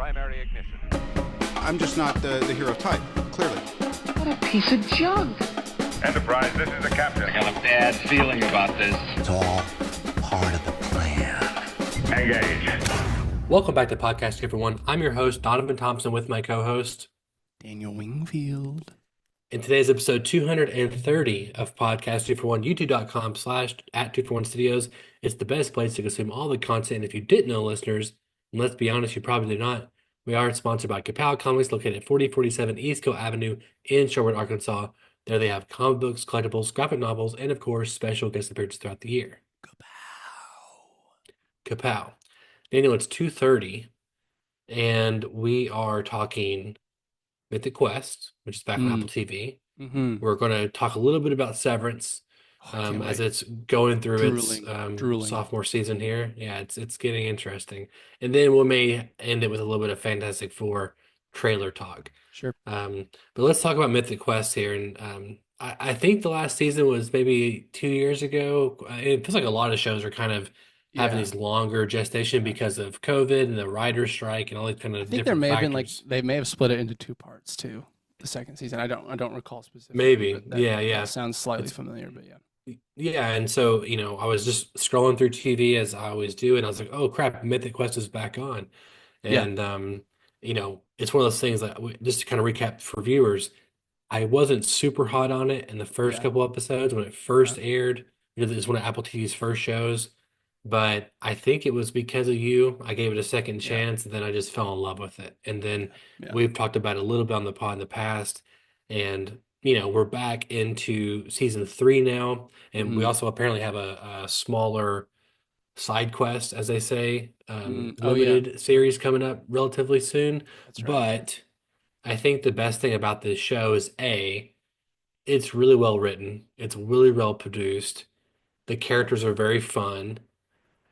primary ignition. I'm just not the hero type, clearly. What a piece of junk. Enterprise, this is the captain. I got a bad feeling about this. It's all part of the plan. Engage. Welcome back to Podcast, everyone. I'm your host, Donovan Thompson, with my co-host, Daniel Wingfield. In today's episode 230 of Podcast 241, youtube.com/@241studios. It's the best place to consume all the content. And if you didn't know, listeners, and let's be honest, you probably did not, we are sponsored by Kapow Comics, located at 4047 Eastco Avenue in Sherwood, Arkansas. There they have comic books, collectibles, graphic novels, and of course, special guest appearances throughout the year. Kapow. Daniel, it's 2:30, and we are talking Mythic Quest, which is back on Apple TV. Mm-hmm. We're going to talk a little bit about Severance as it's going through its sophomore season here. Yeah, it's getting interesting. And then we may end it with a little bit of Fantastic Four trailer talk. Sure. But let's talk about Mythic Quest here. And I think the last season was maybe 2 years ago. It feels like a lot of shows are kind of having these longer gestation because of COVID and the writer's strike and all these kind of different there may factors. have been they may have split it into two parts too. The second season, I don't recall specifically. Maybe, that yeah. Sounds slightly familiar, but yeah. Yeah, and so I was just scrolling through TV as I always do, and I was like, "Oh crap, Mythic Quest is back on," and it's one of those things that just to kind of recap for viewers, I wasn't super hot on it in the first couple episodes when it first aired. It's one of Apple TV's first shows. But I think it was because of you. I gave it a second chance, and then I just fell in love with it. And then we've talked about it a little bit on the pod in the past, and we're back into season 3 now, and we also apparently have a smaller side quest, as they say, limited series coming up relatively soon. That's right. But I think the best thing about this show is it's really well written, it's really well produced, the characters are very fun.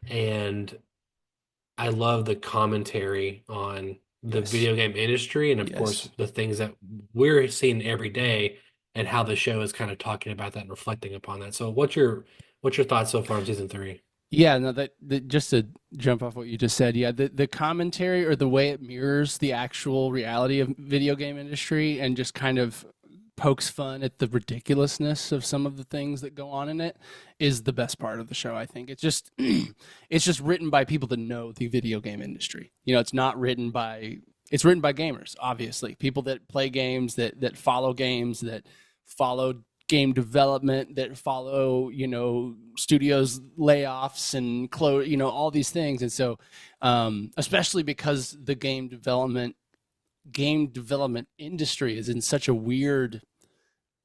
And I love the commentary on the video game industry and, of course, the things that we're seeing every day and how the show is kind of talking about that and reflecting upon that. So what's your thoughts so far on season 3? Yeah, no, that just to jump off what you just said, the commentary or the way it mirrors the actual reality of video game industry and just kind of pokes fun at the ridiculousness of some of the things that go on in it is the best part of the show. I think it's just written by people that know the video game industry. It's written by gamers, obviously, people that play games, that follow games, that follow game development, that follow studios layoffs and close, all these things. And so especially because the game development industry is in such a weird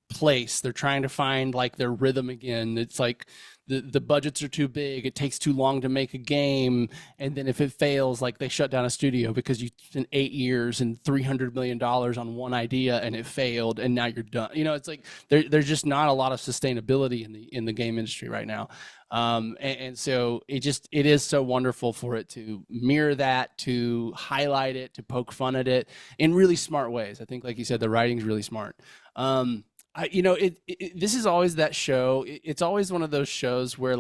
place. They're trying to find their rhythm again. It's like the budgets are too big, it takes too long to make a game, and then if it fails, they shut down a studio because you spent 8 years and $300 million on one idea and it failed and now you're done. It's like there's just not a lot of sustainability in the game industry right now. And so it is so wonderful for it to mirror that, to highlight it, to poke fun at it in really smart ways. I think, like you said, the writing's really smart. This is always that show. It's always one of those shows where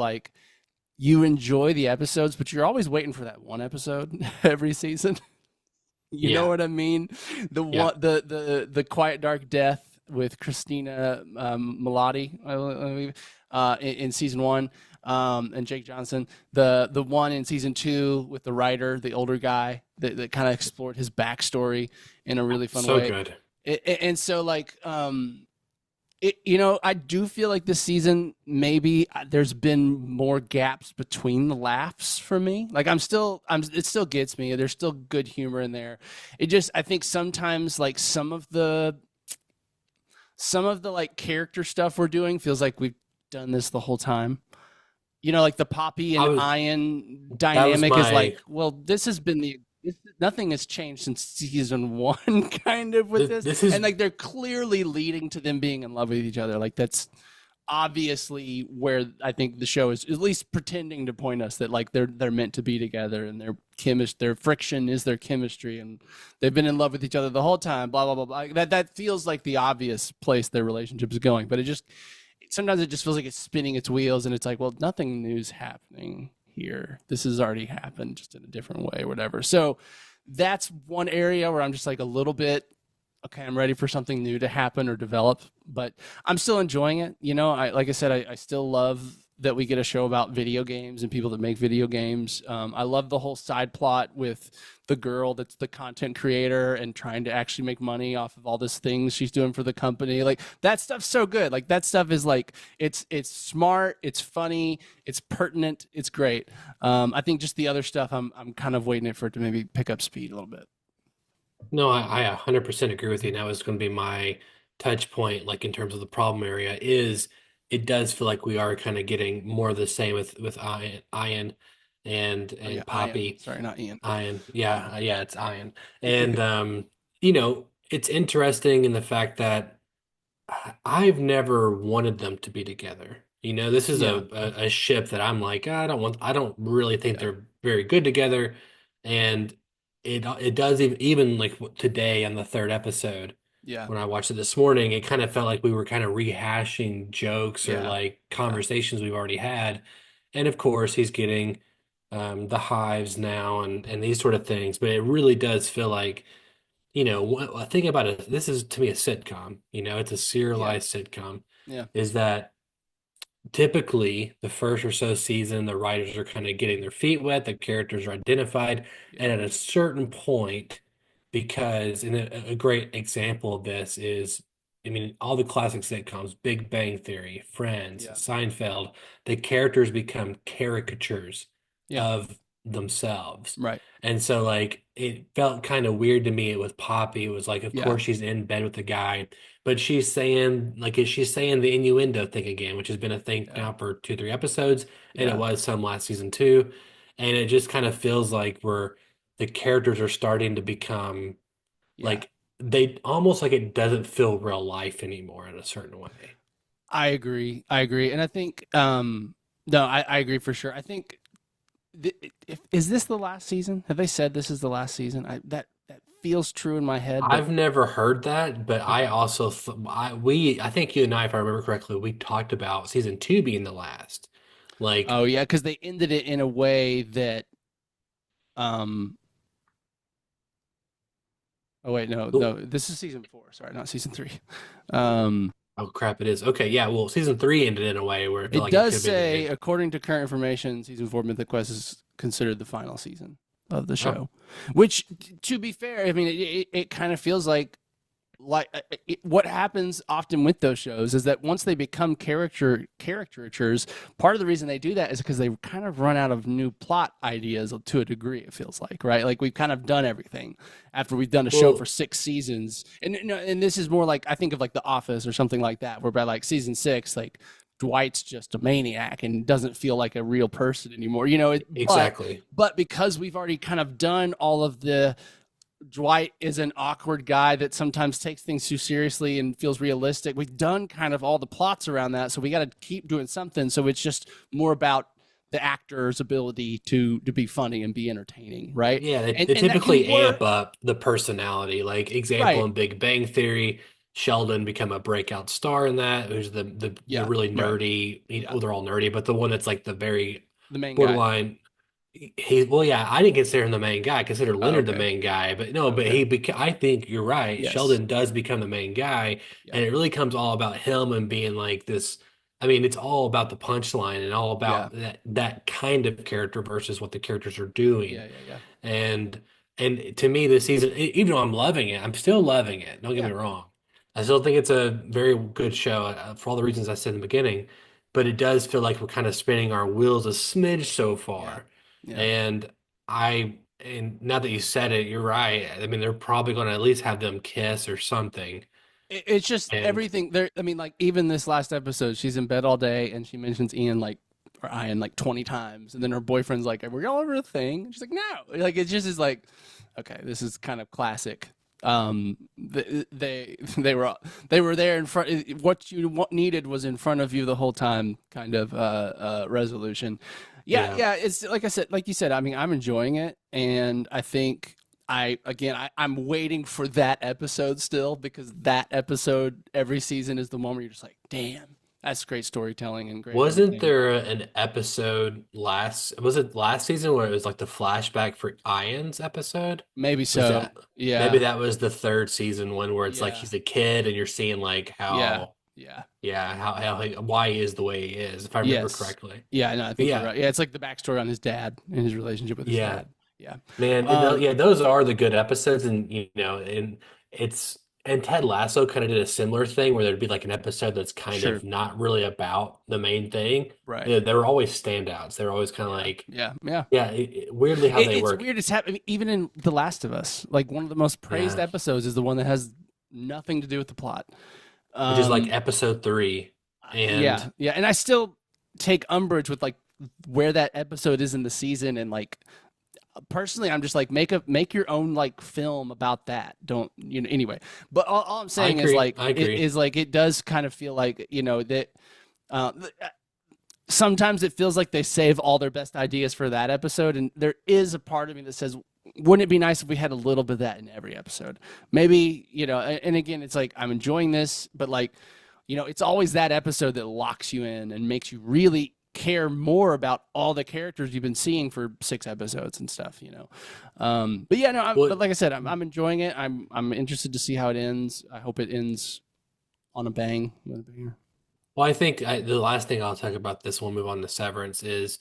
you enjoy the episodes, but you're always waiting for that one episode every season. You know what I mean? The Quiet Dark Death with Christina Milioti, I believe, in season 1, and Jake Johnson. The one in season 2 with the writer, the older guy that kind of explored his backstory in a really fun way. So good. And so I do feel like this season, maybe there's been more gaps between the laughs for me. It still gets me. There's still good humor in there. I think sometimes some of the character stuff we're doing feels like we've done this the whole time. The Poppy and Ian dynamic is this has been nothing has changed since season 1 kind of with this and they're clearly leading to them being in love with each other. That's obviously where I think the show is at least pretending to point us that they're meant to be together, and their friction is their chemistry, and they've been in love with each other the whole time, blah blah blah, blah. That feels like the obvious place their relationship is going, but sometimes it just feels like it's spinning its wheels, and it's like, well, nothing new's happening here. This has already happened, just in a different way or whatever. So that's one area where I'm just like a little bit, okay, I'm ready for something new to happen or develop, but I'm still enjoying it. Like I said, I still love that we get a show about video games and people that make video games. I love the whole side plot with the girl that's the content creator and trying to actually make money off of all this things she's doing for the company. Like that stuff's so good. Like that stuff is like, it's smart, it's funny, it's pertinent, it's great. I think just the other stuff, I'm kind of waiting for it to maybe pick up speed a little bit. No, I 100% agree with you. And that was going to be my touch point, like in terms of the problem area, is it does feel like we are kind of getting more of the same with Ian and Oh yeah, Ian. Poppy. Sorry, not Ian. Ian, yeah, it's Ian. And it's interesting in the fact that I've never wanted them to be together. This is Yeah, a ship that I'm like, I don't really think yeah, they're very good together. And it does even like today on the third episode, yeah, when I watched it this morning, it kind of felt like we were kind of rehashing jokes or yeah, like yeah, conversations we've already had. And of course, he's getting the hives now and these sort of things. But it really does feel like, think about it. This is to me a sitcom. It's a yeah, serialized sitcom. yeah, Is that typically the first or so season, the writers are kind of getting their feet wet, the characters are identified, yeah, and at a certain point, because and a great example of this is, I mean, all the classic sitcoms, Big Bang Theory, Friends, yeah, Seinfeld, the characters become caricatures yeah. of themselves. Right. And so like it felt kind of weird to me with Poppy. It was like, of Yeah, course she's in bed with the guy, but she's saying the innuendo thing again, which has been a thing yeah, now for 2, 3 episodes, and it yeah, was some last season too. And it just kind of feels like the characters are starting to become yeah. like they almost like it doesn't feel real life anymore in a certain way. I agree. I agree. And I think, no, I agree for sure. I think, is this the last season? Have they said this is the last season? That feels true in my head, but I've never heard that, but I okay. also I think you and I, if I remember correctly, we talked about season 2 being the last. Like, Oh yeah, because they ended it in a way that, um, oh wait, no, oh no, this is season 4. Sorry, not season 3. Um, oh, crap, it is. Okay, yeah, well, season 3 ended in a way where it felt it like it could does have been the say, end. according to current information, season 4 Mythic Quest is considered the final season of the Oh, show. Which, to be fair, I mean, it kind of feels like what happens often with those shows is that once they become caricatures, part of the reason they do that is because they kind of run out of new plot ideas to a degree. It feels like, right? Like we've kind of done everything after we've done a show for well, 6 seasons, and this is more like I think of like The Office or something like that, where by like season 6, like Dwight's just a maniac and doesn't feel like a real person anymore. exactly. But because we've already kind of done all of the Dwight is an awkward guy that sometimes takes things too seriously and feels realistic. We've done kind of all the plots around that, so we got to keep doing something. So it's just more about the actor's ability to be funny and be entertaining, right? Yeah, And they and that can typically amp work, up the personality. Like example right? in Big Bang Theory, Sheldon become a breakout star in that. Who's the Yeah, really right. nerdy, Yeah, well, they're all nerdy, but the one that's like the very the main guy. borderline. Well, yeah, I didn't consider him the main guy. I consider Oh, Leonard the okay, main guy, but no, but okay. I think you're right. Yes. Sheldon does become the main guy, Yeah, and it really comes all about him and being like this. I mean, it's all about the punchline and all yeah, about that kind of character versus what the characters are yeah, doing. yeah, yeah, And to me, this season, even though I'm loving it, I'm still loving it. Don't get yeah, me wrong. I still think it's a very good show for all the reasons I said in the beginning, but it does feel like we're kind of spinning our wheels a smidge so yeah, far. yeah. And and now that you said it, you're right. I mean, they're probably going to at least have them kiss or something. It's just And everything there. I mean, like even this last episode, she's in bed all day and she mentions Ian like 20 times, and then her boyfriend's like, "Were y'all ever a thing?" And she's like, "No." Like it just is like, okay, this is kind of classic. They were there in front. What you needed was in front of you the whole time. Kind of resolution. Yeah, yeah, yeah. It's like I said, like you said. I mean, I'm enjoying it, and I think I'm waiting for that episode still because that episode every season is the one where you're just like, damn. That's great storytelling and great Wasn't entertainment. there an episode was it last season where it was like the flashback for Ian's episode? Maybe Was so. that maybe Yeah. that was the third season one where it's like Yeah. he's a kid and you're seeing like Yeah. how Yeah. yeah, why he is the way he is, if I remember Yes. correctly. Yeah, no, I But think you're yeah, right. Yeah, it's like the backstory on his dad and his relationship with his yeah. dad. Yeah. Man, Um, yeah, those are the good episodes, and and it's and Ted Lasso kind of did a similar thing where there'd be like an episode that's kind sure. of not really about the main thing. Right. Yeah, they were always standouts. They were always kind of Yeah. like, Yeah. Yeah. yeah, weirdly how they It's work, weird. It's happening even in The Last of Us. Like one of the most praised yeah, episodes is the one that has nothing to do with the plot. which is like Um, episode 3, yeah, and yeah, and I still take umbrage with like where that episode is in the season, and like personally, I'm just like make your own like film about that. Don't anyway. But all I'm I saying is agree, like I it agree. is like it does kind of feel like that. Sometimes it feels like they save all their best ideas for that episode, and there is a part of me that says, wouldn't it be nice if we had a little bit of that in every episode? Maybe, and again, it's like I'm enjoying this, but like, it's always that episode that locks you in and makes you really care more about all the characters you've been seeing for 6 episodes and stuff. But yeah, no, Well, but like I said, I'm enjoying it. I'm interested to see how it ends. I hope it ends on a bang. With a banger. Well, I think the last thing I'll talk about this, we'll move on to Severance, is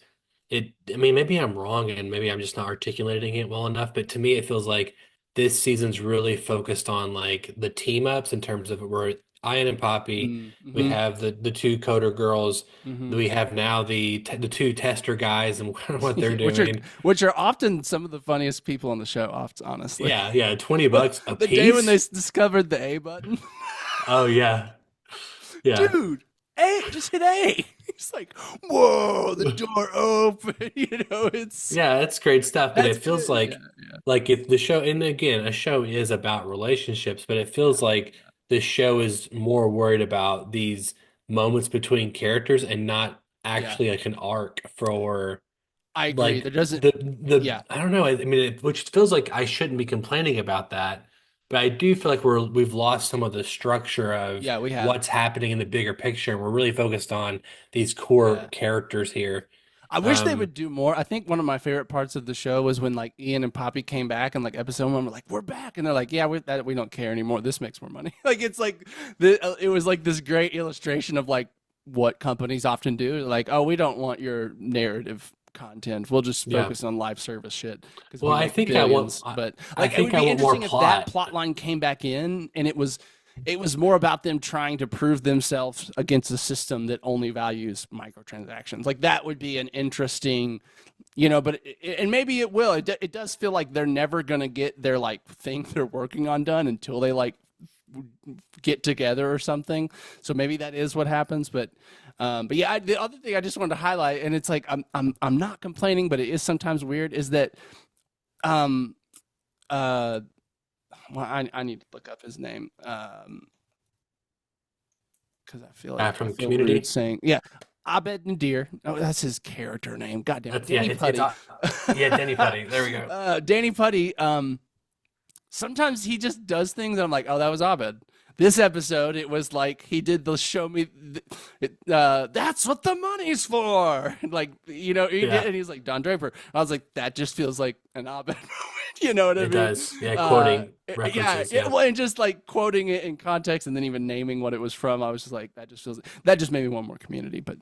it. I mean, maybe I'm wrong and maybe I'm just not articulating it well enough, but to me, it feels like this season's really focused on like the team ups in terms of where Ian and Poppy, we Mm-hmm. have the two coder girls, Mm-hmm. we have now the two tester guys and what they're which are doing. which are often some of the funniest people on the show. Honestly, Yeah, yeah, $20 a the day when they piece. discovered the A button, Oh yeah, yeah. dude, A, just hit A. It's like, whoa, the door open. It's Yeah, that's great stuff, but that's it feels good. Yeah, like if the show, and again, a show is about relationships, but it feels like the show is more worried about these moments between characters and not yeah. actually like an arc for I agree. like There doesn't. the Yeah, I don't know. I mean, which feels like I shouldn't be complaining about that, but I do feel like we've lost some of the structure of yeah, we have. what's happening in the bigger picture, and we're really focused on these core Yeah. characters here. I wish they Um, would do more. I think one of my favorite parts of the show was when like Ian and Poppy came back and like episode 1, we're like, we're back, and they're like, yeah, we don't care anymore. This makes more money. Like it's like it was like this great illustration of like what companies often do. Like, oh, we don't want your narrative content. We'll just yeah. focus on live service shit because Well, we I make think billions. But I like, it would think I be want more interesting if that plot. plot line came back in and it was more about them trying to prove themselves against a system that only values microtransactions. Like that would be an interesting, but and maybe it will. It does feel like they're never gonna get their like thing they're working on done until they like get together or something. So maybe that is what happens. But yeah, the other thing I just wanted to highlight, and it's like I'm not complaining, but it is sometimes weird, is that um well, I need to look up his name because I feel like I From feel Community. weird saying Abed Nadir. Oh, that's his character name. Goddamn, That's Danny Putty. yeah, Denny Putty. There we go. Danny Putty. Sometimes he just does things. And I'm like, oh, that was Abed. This episode, it was like he did the show me. That's what the money's for. Like he did, and he's like Don Draper. I was like, that just feels like an Abed moment. You know what I mean? It does. Yeah, quoting Yeah, references. well, and just like quoting it in context, and then even naming what it was from. I was just like, that just made me want more Community. But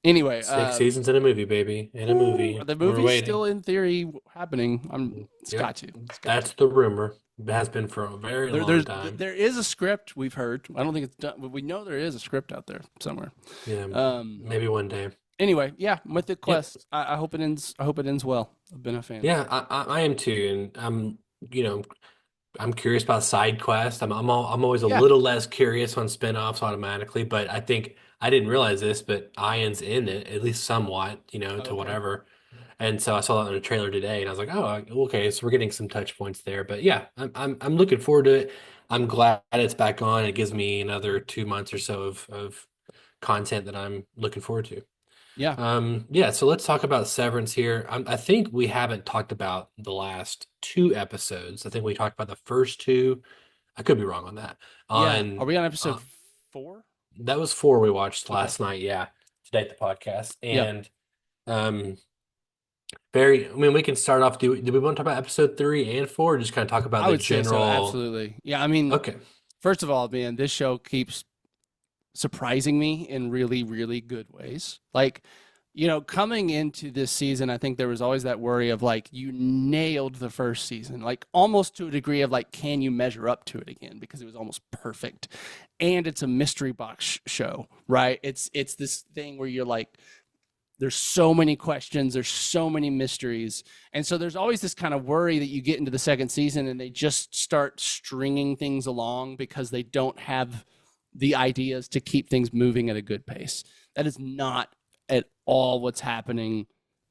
anyway, 6 seasons in a movie, baby. In a movie. the We're movie's waiting. still in theory happening. It's Yep. got to. That's the rumor. It has been for a very long time. There is a script we've heard. I don't think it's done, but we know there is a script out there somewhere. Yeah, maybe one day. Anyway, yeah, Mythic Quest. I hope it ends. I hope it ends well. I've been a fan. Yeah, I am too, and I'm curious about side quests. I'm always a Yeah. little less curious on spinoffs automatically, but I think I didn't realize this, but Ian's in it at least somewhat, to Okay. whatever. And so I saw that in a trailer today, and I was like, oh, okay, so we're getting some touch points there. But yeah, I'm looking forward to it. I'm glad it's back on. It gives me another 2 months or so of content that I'm looking forward to. Yeah. Yeah, so let's talk about Severance here. I think we haven't talked about the last 2 episodes. I think we talked about the first 2. I could be wrong on that. Yeah. Are we on episode uh, 4? that was four we watched last night. Yeah, to date the podcast, Yep. and um, very. I mean, we can start off. Do we want to talk about episode 3 and 4, or just kind of talk about I the would say so. general? Absolutely. Yeah. I mean, Okay. first of all, man, this show keeps surprising me in really, really good ways. Like, coming into this season, I think there was always that worry of like, you nailed the first season, like almost to a degree of like, can you measure up to it again? Because it was almost perfect. And it's a mystery box show, right? It's this thing where you're like, there's so many questions, there's so many mysteries. And so there's always this kind of worry that you get into the second season and they just start stringing things along because they don't have the ideas to keep things moving at a good pace. That is not at all what's happening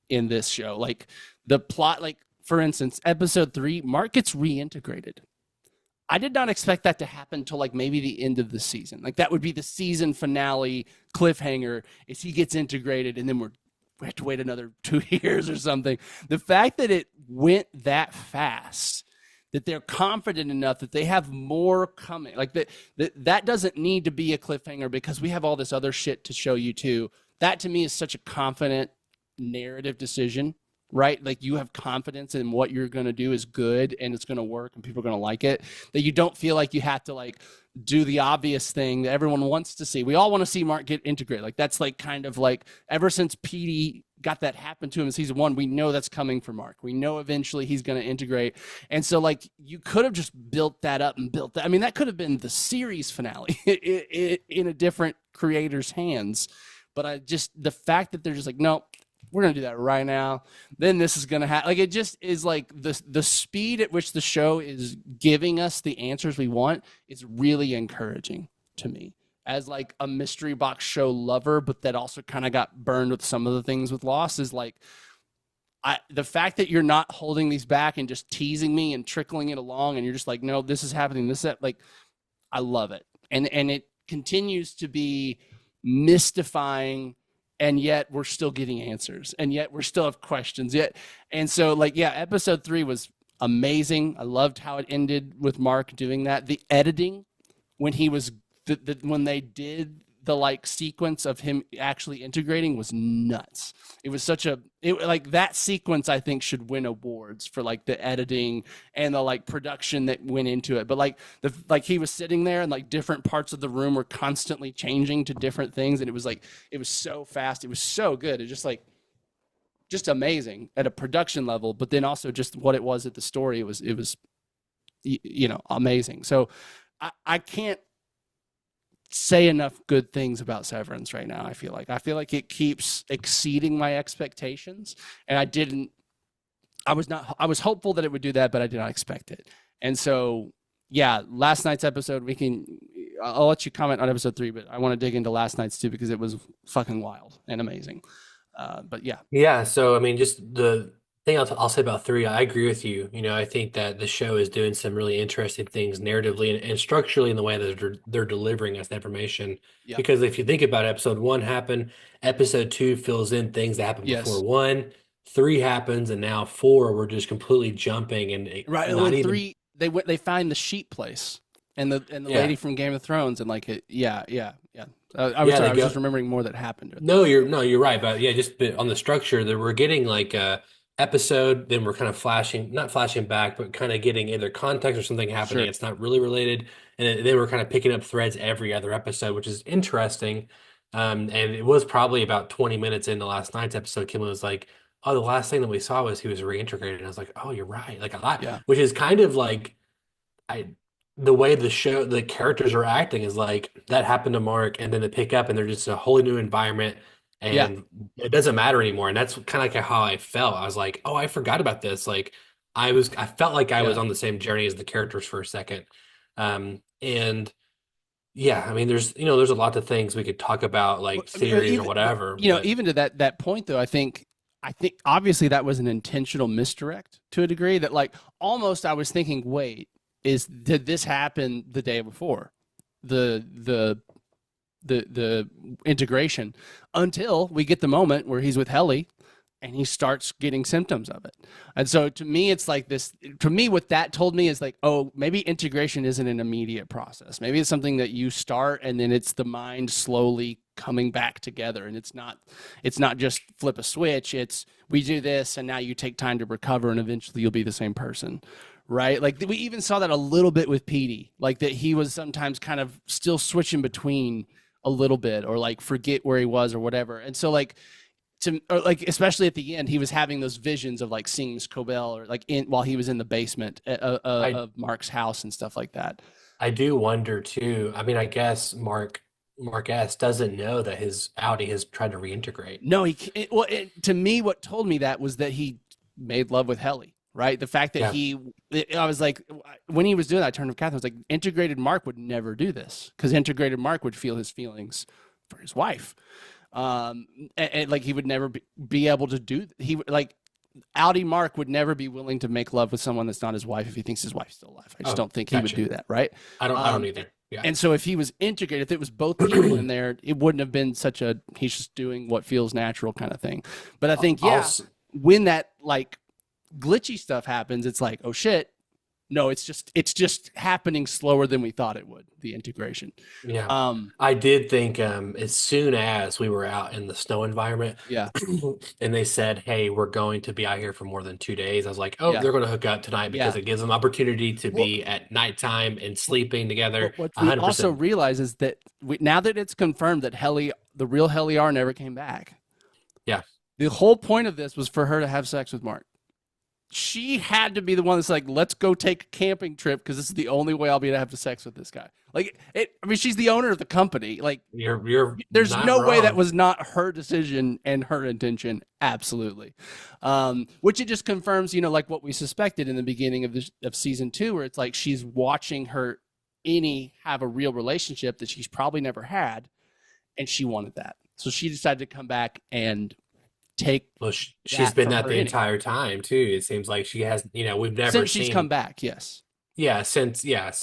in this show. Like the plot, like for instance, episode 3, Mark gets reintegrated. I did not expect that to happen till like maybe the end of the season. Like that would be the season finale cliffhanger is he gets integrated and then we have to wait another 2 years or something. The fact that it went that fast, that they're confident enough that they have more coming, like that doesn't need to be a cliffhanger because we have all this other shit to show you too. That to me is such a confident narrative decision, right? Like you have confidence in what you're going to do is good and it's going to work and people are going to like it, that you don't feel like you have to like do the obvious thing that everyone wants to see. We all want to see Mark get integrated. Like that's like kind of like ever since Petey got that happen to him in season 1, we know that's coming for Mark. We know eventually he's going to integrate. And so like you could have just built that up and built that. I mean, that could have been the series finale in a different creator's hands. But the fact that they're just like, no, we're going to do that right now. Then this is going to happen. Like it just is like the speed at which the show is giving us the answers we want is really encouraging to me as like a mystery box show lover, but that also kind of got burned with some of the things with Lost is like, the fact that you're not holding these back and just teasing me and trickling it along and you're just like, no, this is happening. That, like, I love it. And it continues to be mystifying, and yet we're still getting answers, and yet we're still have questions yet. And so like, yeah, episode 3 was amazing. I loved how it ended with Mark doing that. The editing when he was when they did the like sequence of him actually integrating was nuts. It was like that sequence I think should win awards for like the editing and the like production that went into it. But like he was sitting there and like different parts of the room were constantly changing to different things, and it was so fast, it was so good. It just amazing at a production level, but then also just what it was at the story, it was amazing. So I can't say enough good things about Severance right now. I feel like it keeps exceeding my expectations, and I was hopeful that it would do that, but I did not expect it. And so yeah, last night's episode, I'll let you comment on episode 3, but I want to dig into last night's too because it was fucking wild and amazing. But yeah. So I mean, just the thing I'll say about 3, I agree with you. I think that the show is doing some really interesting things narratively and structurally in the way that they're delivering us the information. Yeah. Because if you think about it, episode 1 happened, episode 2 fills in things that happened before 1, 3 happens, and now 4 we're just completely jumping and right. Not even 3 they find the sheep place and the lady from Game of Thrones and like it. Yeah. I was just remembering more that happened. No, you're right. But yeah, just on the structure that we're getting like episode, then we're kind of not flashing back, but kind of getting either context or something happening. Sure. It's not really related. And then we're kind of picking up threads every other episode, which is interesting. And it was probably about 20 minutes into last night's episode, Kim was like, oh, the last thing that we saw was he was reintegrated. And I was like, oh, you're right. Like a lot, which is kind of like, the way the characters are acting is like that happened to Mark, and then they pick up and they're just a wholly new environment. And it doesn't matter anymore. And that's kind of like how I felt. I was like, oh, I forgot about this. Like I felt like I was on the same journey as the characters for a second. And yeah, I mean, there's a lot of things we could talk about, like theories or whatever. Even to that point though, I think obviously that was an intentional misdirect to a degree that like almost I was thinking, wait, did this happen the day before? The integration, until we get the moment where he's with Helly and he starts getting symptoms of it. And so to me, it's like this, to me, what that told me is like, oh, maybe integration isn't an immediate process. Maybe it's something that you start and then it's the mind slowly coming back together. And it's not just flip a switch. It's we do this and now you take time to recover and eventually you'll be the same person. Right. Like we even saw that a little bit with Petey, like that he was sometimes kind of still switching between a little bit or like forget where he was or whatever. And so like, especially at the end, he was having those visions of like seeing Miss Cobell or like while he was in the basement of Mark's house and stuff like that. I do wonder too. I mean, I guess Mark S doesn't know that his Audi has tried to reintegrate. No, to me, what told me that was that he made love with Helly, right? The fact that I was like, when he was doing that, I turned to Catherine, I was like, integrated Mark would never do this because integrated Mark would feel his feelings for his wife. And like he would never be able to do, like Audi Mark would never be willing to make love with someone that's not his wife if he thinks his wife's still alive. I just don't think he would do that, right? I don't either. Yeah. And so if he was integrated, if it was both people in there, it wouldn't have been such a he's just doing what feels natural kind of thing. But I think when that like glitchy stuff happens, it's like, oh shit. No, it's just happening slower than we thought it would, the integration. Yeah. I did think as soon as we were out in the snow environment, and they said, hey, we're going to be out here for more than 2 days. I was like, oh, they're going to hook up tonight because it gives them opportunity to be at nighttime and sleeping together. What we also realize is that now that it's confirmed that the real Helly R never came back. Yeah. The whole point of this was for her to have sex with Mark. She had to be the one that's like, let's go take a camping trip because this is the only way I'll be able to have sex with this guy. Like, I mean, she's the owner of the company. Like, there's no way that was not her decision and her intention. Absolutely. Which it just confirms, like what we suspected in the beginning of season 2, where it's like she's watching her Innie have a real relationship that she's probably never had, and she wanted that. So she decided to come back and she's been that the entire time too. It seems like she has, we've never since she's come back. Yes. Yeah. Since season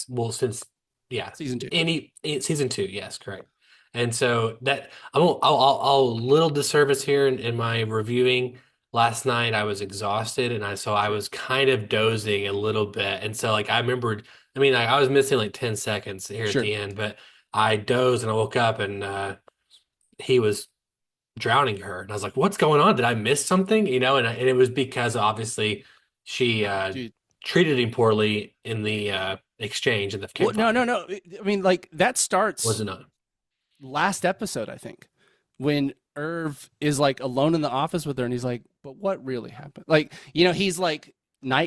2. Season 2. Yes, correct. And so that I'll little disservice here in my reviewing. Last night I was exhausted and I was kind of dozing a little bit. And so like I remembered, I was missing like 10 seconds here at the end, but I dozed and I woke up and he was drowning her, and I was like, what's going on? Did I miss something? And it was because obviously she treated him poorly in the exchange in the campfire. No. I mean, like that starts was it not last episode, I think, when Irv is like alone in the office with her and he's like, but what really happened? Like, he's like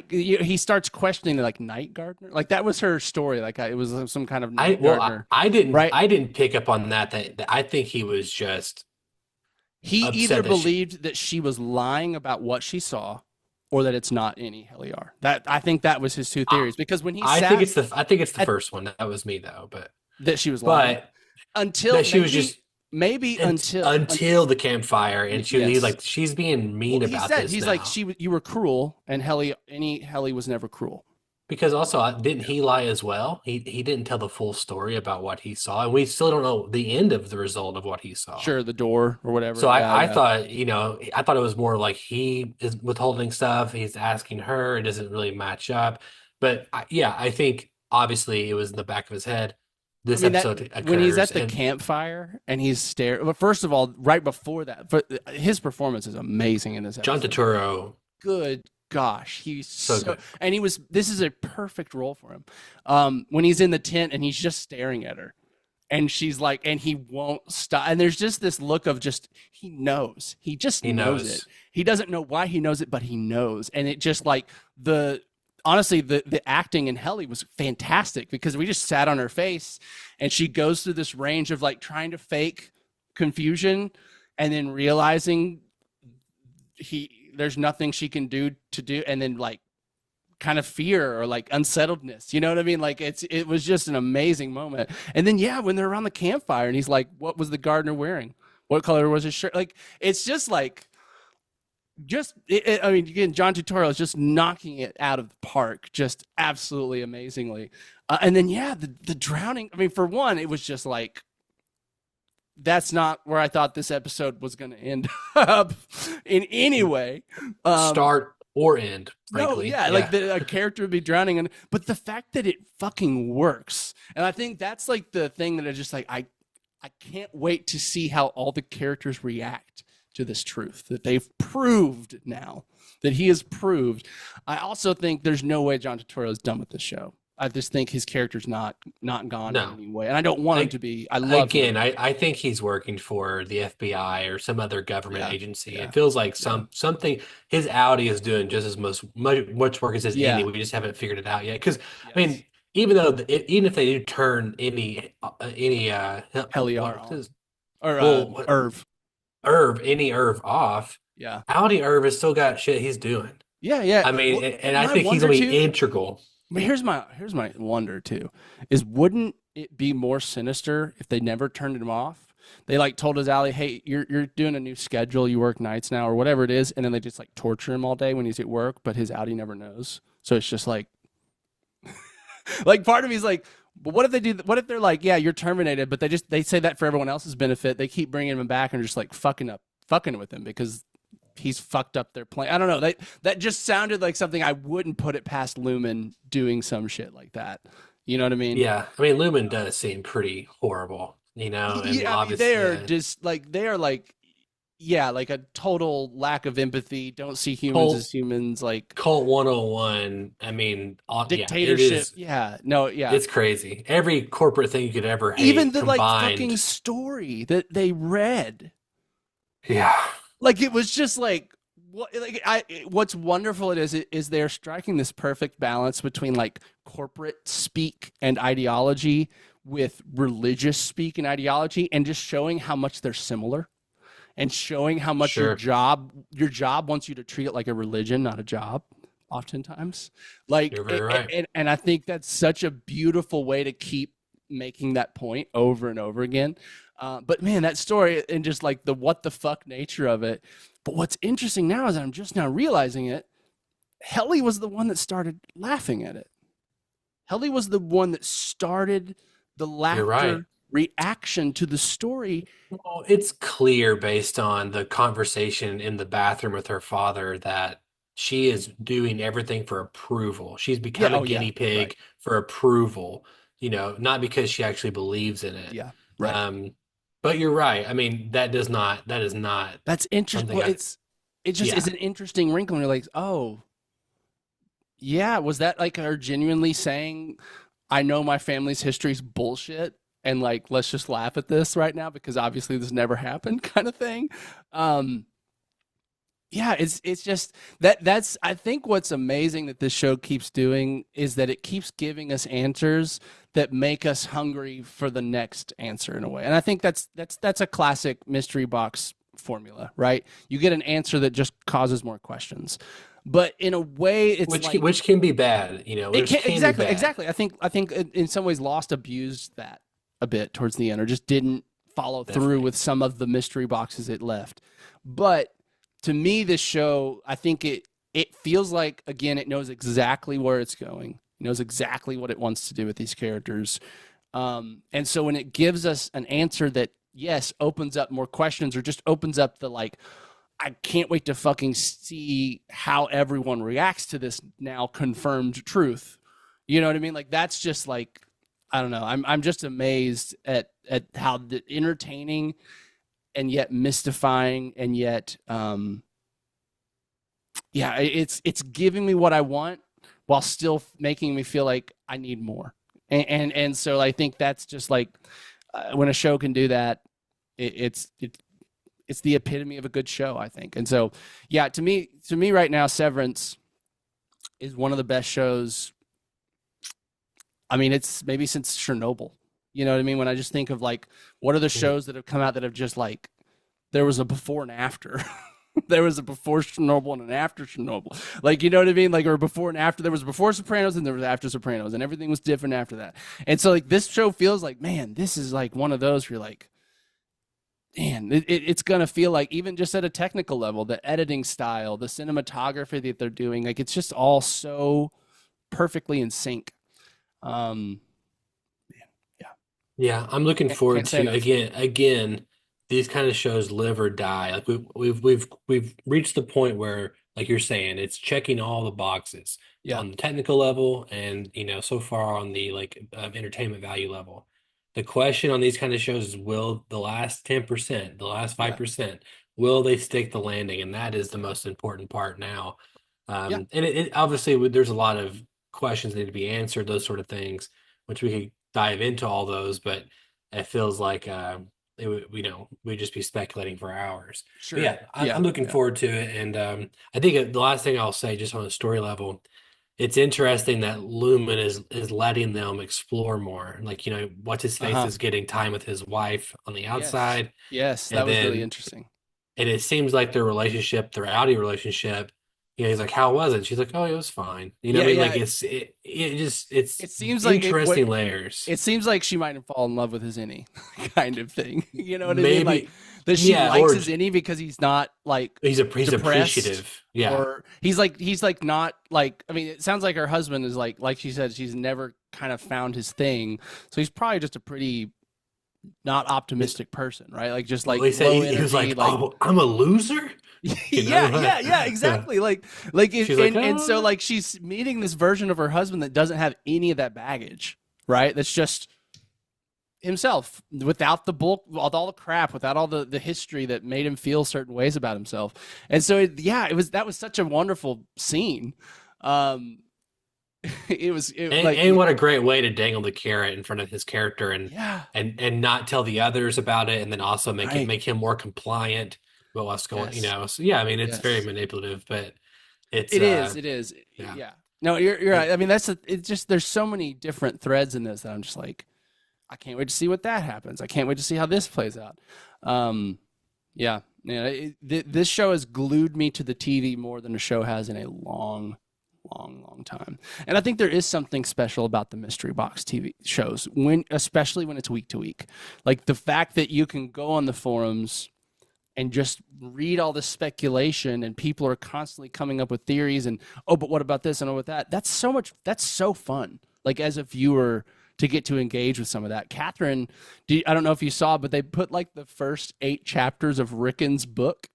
he starts questioning like Night Gardener. Like that was her story. Like it was some kind of Night Gardener. I didn't pick up on that I think he was just he either believed that she was lying about what she saw, or that it's not any Helly R. I think that was his two theories. Because when I think it's the first one. That was me though, but that she was lying. But until she was just until the campfire, and she's being mean about this. He's like you were cruel, and Helly was never cruel. Because also, didn't he lie as well? He didn't tell the full story about what he saw, and we still don't know the end of the result of what he saw. Sure, the door or whatever. So I thought, I thought it was more like he is withholding stuff. He's asking her. It doesn't really match up. But I think obviously it was in the back of his head. This episode occurs, when he's at the campfire and he's staring. But first of all, right before that, his performance is amazing in this episode. John Turturro. Good gosh, he's so good. And this is a perfect role for him. When he's in the tent and he's just staring at her, and she's like, and he won't stop. And there's just this look of he knows. He knows it. He doesn't know why he knows it, but he knows. And it just like honestly, the acting in Helly was fantastic because we just sat on her face and she goes through this range of like trying to fake confusion and then realizing there's nothing she can do and then like kind of fear or like unsettledness, you know what I mean? Like it was just an amazing moment. And then when they're around the campfire and he's like, what was the gardener wearing? What color was his shirt? Like it's just like again, John Turturro is just knocking it out of the park, just absolutely amazingly. And then the drowning. I mean, for one, it was just like that's not where I thought this episode was going to end up in any way. Start or end, No, frankly. yeah, like a character would be drowning, but the fact that it fucking works, and I think that's like the thing that I just like, I can't wait to see how all the characters react to this truth that they've proved now, that he has proved. I also think there's no way John Turturro is done with this show. I just think his character's not gone in any way, and I don't want him to be. I love him. I think he's working for the FBI or some other government agency. Yeah. It feels like something his Audi is doing just as much work as his Indy. We just haven't figured it out yet. Because I mean, even though even if they do turn any Heliar what is- or Irv off, yeah, Audi Irv has still got shit he's doing. Yeah. I mean, and I think he's gonna be integral. But here's my wonder too, is wouldn't it be more sinister if they never turned him off? They like told his alley, hey, you're doing a new schedule, you work nights now or whatever it is, and then they just like torture him all day when he's at work, but his Audi never knows. So it's just like, like part of me is like, but what if they do? What if they're like, yeah, you're terminated, but they say that for everyone else's benefit. They keep bringing him back and just like fucking with him because he's fucked up their plan. I don't know. That just sounded like something I wouldn't put it past Lumen doing some shit like that. You know what I mean? Yeah. I mean, Lumen does seem pretty horrible, you know? And yeah, obviously, they are like a total lack of empathy. Don't see humans as humans. Like Cult 101. I mean, dictatorship. It's crazy. Every corporate thing you could ever hate. Even the combined. like fucking story that they read. Yeah. Like it was just like what's wonderful is they're striking this perfect balance between like corporate speak and ideology with religious speak and ideology, and just showing how much they're similar, and showing how much your job wants you to treat it like a religion, not a job. Oftentimes, like, you're very right. And I think that's such a beautiful way to keep making that point over and over again. But man, that story and just like the what the fuck nature of it. But what's interesting now is I'm just now realizing it. Helly was the one that started laughing at it. Helly was the one that started the laughter reaction to the story. Well, it's clear based on the conversation in the bathroom with her father that she is doing everything for approval. She's become a guinea pig for approval, you know, not because she actually believes in it. Yeah. Right. But you're right. I mean, that is not. That's interesting. Well, it's an interesting wrinkle. And you're like, oh, yeah. Was that like her genuinely saying, I know my family's history is bullshit, and like, let's just laugh at this right now because obviously this never happened, kind of thing. Yeah, it's just that's I think what's amazing that this show keeps doing is that it keeps giving us answers that make us hungry for the next answer in a way. And I think that's a classic mystery box formula, right? You get an answer that just causes more questions. But in a way it's which can be bad, you know. Exactly. I think in some ways Lost abused that a bit towards the end, or just didn't follow through with some of the mystery boxes it left. But to me, this show, I think it feels like, again, it knows exactly where it's going. It knows exactly what it wants to do with these characters. And so when it gives us an answer that, yes, opens up more questions, or just opens up the, like, I can't wait to fucking see how everyone reacts to this now confirmed truth. You know what I mean? Like, that's just like, I don't know. I'm just amazed at how the entertaining and yet mystifying, and yet, it's giving me what I want while still making me feel like I need more. And so I think that's just like when a show can do that, it's the epitome of a good show, I think. And so, yeah, to me right now, Severance is one of the best shows. I mean, it's maybe since Chernobyl. You know what I mean? When I just think of like, what are the shows that have come out that have just like, there was a before and after. There was a before Chernobyl and an after Chernobyl. Like, you know what I mean? Like, or before and after. There was before Sopranos and there was after Sopranos, and everything was different after that. And so like this show feels like, man, this is like one of those where you're like, man, it's going to feel like, even just at a technical level, the editing style, the cinematography that they're doing, like it's just all so perfectly in sync. Yeah, I'm looking forward Can't say to enough. again, these kind of shows live or die. Like we've reached the point where, like you're saying, it's checking all the boxes Yeah, on the technical level and so far on the like entertainment value level. The question on these kind of shows is will the last 10%, the last yeah, 5%, will they stick the landing? And that is the most important part now. yeah. And it obviously there's a lot of questions that need to be answered, those sort of things, which we could dive into all those, but it feels like we'd just be speculating for hours. But Sure. yeah, Yeah, I'm looking yeah. forward to it, and I think the last thing I'll say, just on a story level, it's interesting that Lumen is letting them explore more. Like what's his face Uh-huh. is getting time with his wife on the Yes. outside, Yes, that and was really then interesting. and it seems like their relationship, their Audi relationship, he's like, "How was it?" She's like, "Oh, it was fine." You know what Yeah, I mean? yeah. Like it just it's It seems like interesting layers. it seems like she might have fallen in love with his innie kind of thing. You know what I mean? Like Maybe, that she yeah, likes or his innie because he's not like he's depressed, appreciative. Yeah, or he's like not like, I mean, it sounds like her husband is like she said, she's never kind of found his thing. So he's probably just a pretty not optimistic person, right? Like just well, like low he was energy, like, like "Oh, I'm a loser," yeah, Yeah. exactly. Like She's like, and so "Oh." like she's meeting this version of her husband that doesn't have any of that baggage, right? That's just himself without the bulk, without all the crap, without all the history that made him feel certain ways about himself. And so that was such a wonderful scene. Um, And what a great way to dangle the carrot in front of his character and yeah, and not tell the others about it, and then also right, make him more compliant about what's going. yes, So yeah, I mean, it's very yes. manipulative, but it's It is. yeah. Yeah. No, you're right. I mean, it's just there's so many different threads in this that I'm just like, I can't wait to see what that happens. I can't wait to see how this plays out. Yeah, this show has glued me to the TV more than a show has in a long time. And I think there is something special about the mystery box TV shows especially when it's week to week. Like the fact that you can go on the forums and just read all this speculation and people are constantly coming up with theories and, oh, but what about this and what that? That's so fun. Like as a viewer to get to engage with some of that. Catherine, I don't know if you saw, but they put like the first 8 chapters of Rickon's book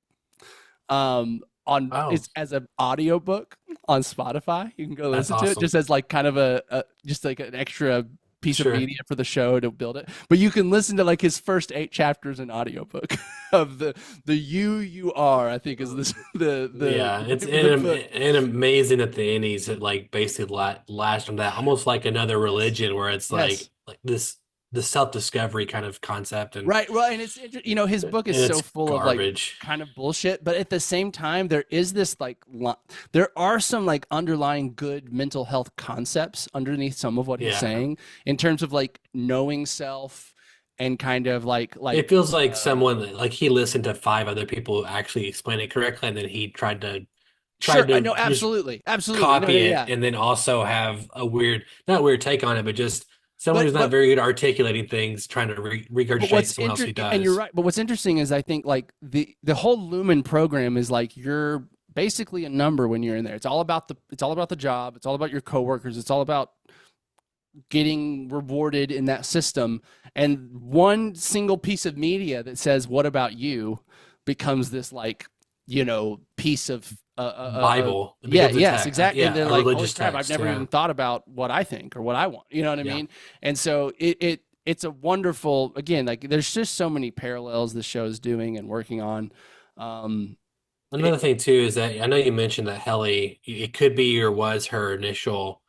on Oh, it's as an audio book on Spotify. You can go that's listen to it awesome. just as like kind of a just like an extra piece of Sure. media for the show to build it. But you can listen to like his first 8 chapters in audiobook of the you are, I think is this the Yeah, it's the book. and amazing that the Annies that like basically latched on that almost like another religion where it's Yes. like this the self-discovery kind of concept and Right, well, and his book is so it's full of like garbage. kind of bullshit, but at the same time, there is this like there are some like underlying good mental health concepts underneath some of what he's Yeah. saying in terms of like knowing self and kind of It feels like someone like he listened to 5 other people who actually explain it correctly and then he sure, tried I to know, just absolutely, no, copy yeah, it yeah, and then also have a weird not weird take on it, but just someone who's but not very good at articulating things trying to but regurgitate what's someone else who and you're does. right, but what's interesting is I think like the whole Lumen program is like you're basically a number when you're in there. It's all about the job. It's all about your coworkers. It's all about getting rewarded in that system. And one single piece of media that says, "What about you?" becomes this like piece of Bible. It yeah, becomes yes, exactly. And yeah, they're a like, "Holy religious crap! I've text. never Yeah. even thought about what I think or what I want." You know what I Yeah. mean? And so it's a wonderful, again, like there's just so many parallels the show is doing and working on. Um, Another thing too is that I know you mentioned that Helly, it could be or was her initial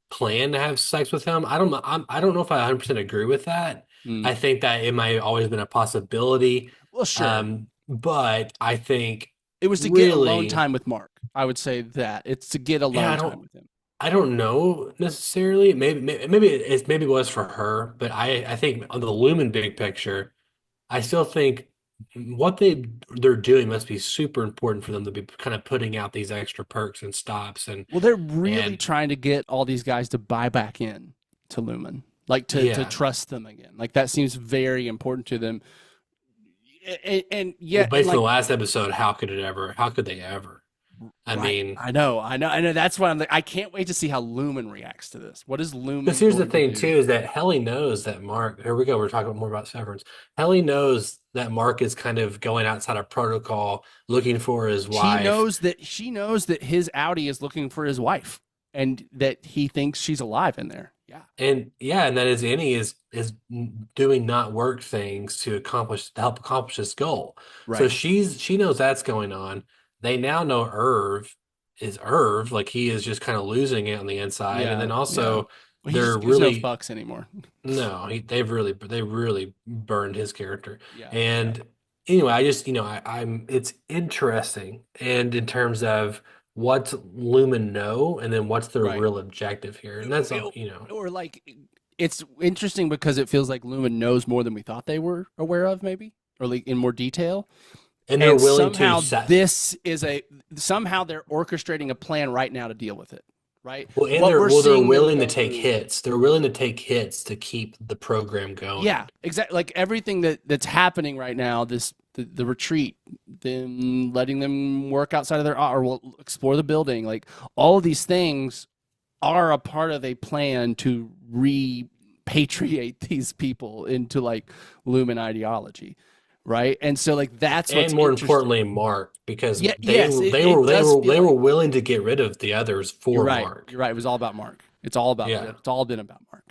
plan to have sex with him. I don't know if I 100% agree with that. mm, I think that it might have always been a possibility. well, sure. But I think It was to get alone really, time with Mark. I would say that it's to get yeah, alone time with him. I don't know necessarily. Maybe it was for her, but I think on the Lumen big picture, I still think what they're doing must be super important for them to be kind of putting out these extra perks and stops Well, they're really and trying to get all these guys to buy back in to Lumen, like to yeah. trust them again. Like that seems very important to them. And Well, yeah, and based on like the last episode, how could they ever? I Right. mean, I know. That's why I'm like, I can't wait to see how Lumen reacts to this. What is because Lumen here's the going to thing too, do? is that Helly knows that Mark, here we go, we're talking more about Severance. Helly knows that Mark is kind of going outside of protocol, looking for his wife. She knows that his Audi is looking for his wife and that he thinks she's alive in there. Yeah. And yeah, and that is Annie is doing not work things to help accomplish this goal. So Right. she knows that's going on. They now know Irv, like he is just kind of losing it on the inside. And Yeah. then Yeah. also Well, he they're just gives no really fucks anymore. no, they really burned his character. Yeah. Yeah. And anyway, I just, I'm it's interesting. And in terms of what's Lumen know, and then what's their Right. real objective here. And that's all, Or like, it's interesting because it feels like Lumen knows more than we thought they were aware of, maybe, or like in more detail. and they're And willing to somehow set. somehow they're orchestrating a plan right now to deal with it. Right. Well, and What we're they're seeing them willing to go take through. hits. They're willing to take hits to keep the program going. Yeah, exactly. Like everything that's happening right now, the retreat, them letting them work outside of their or will explore the building, like all of these things are a part of a plan to repatriate these people into like Lumen ideology, right? And so like that's what's And more interesting. importantly, Mark, because Yeah, yes, they were willing to get rid of the others You're for right. Mark. You're right. It was all about Mark. It's all about Yeah. it's all been about Mark.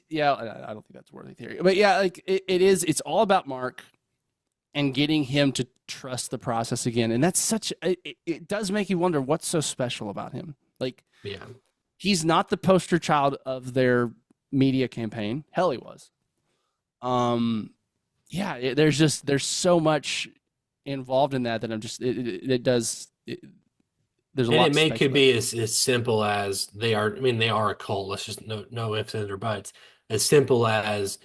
Yeah, I don't think that's a worthy theory. But yeah, like it is, it's all about Mark and getting him to trust the process again. And that's it does make you wonder what's so special about him. Like Yeah. he's not the poster child of their media campaign. Hell, he was. Yeah, there's so much involved in that I'm just there's a And lot it to could be speculate. as simple as they are. I mean, they are a cult. Let's just no ifs, ands, or buts. As simple as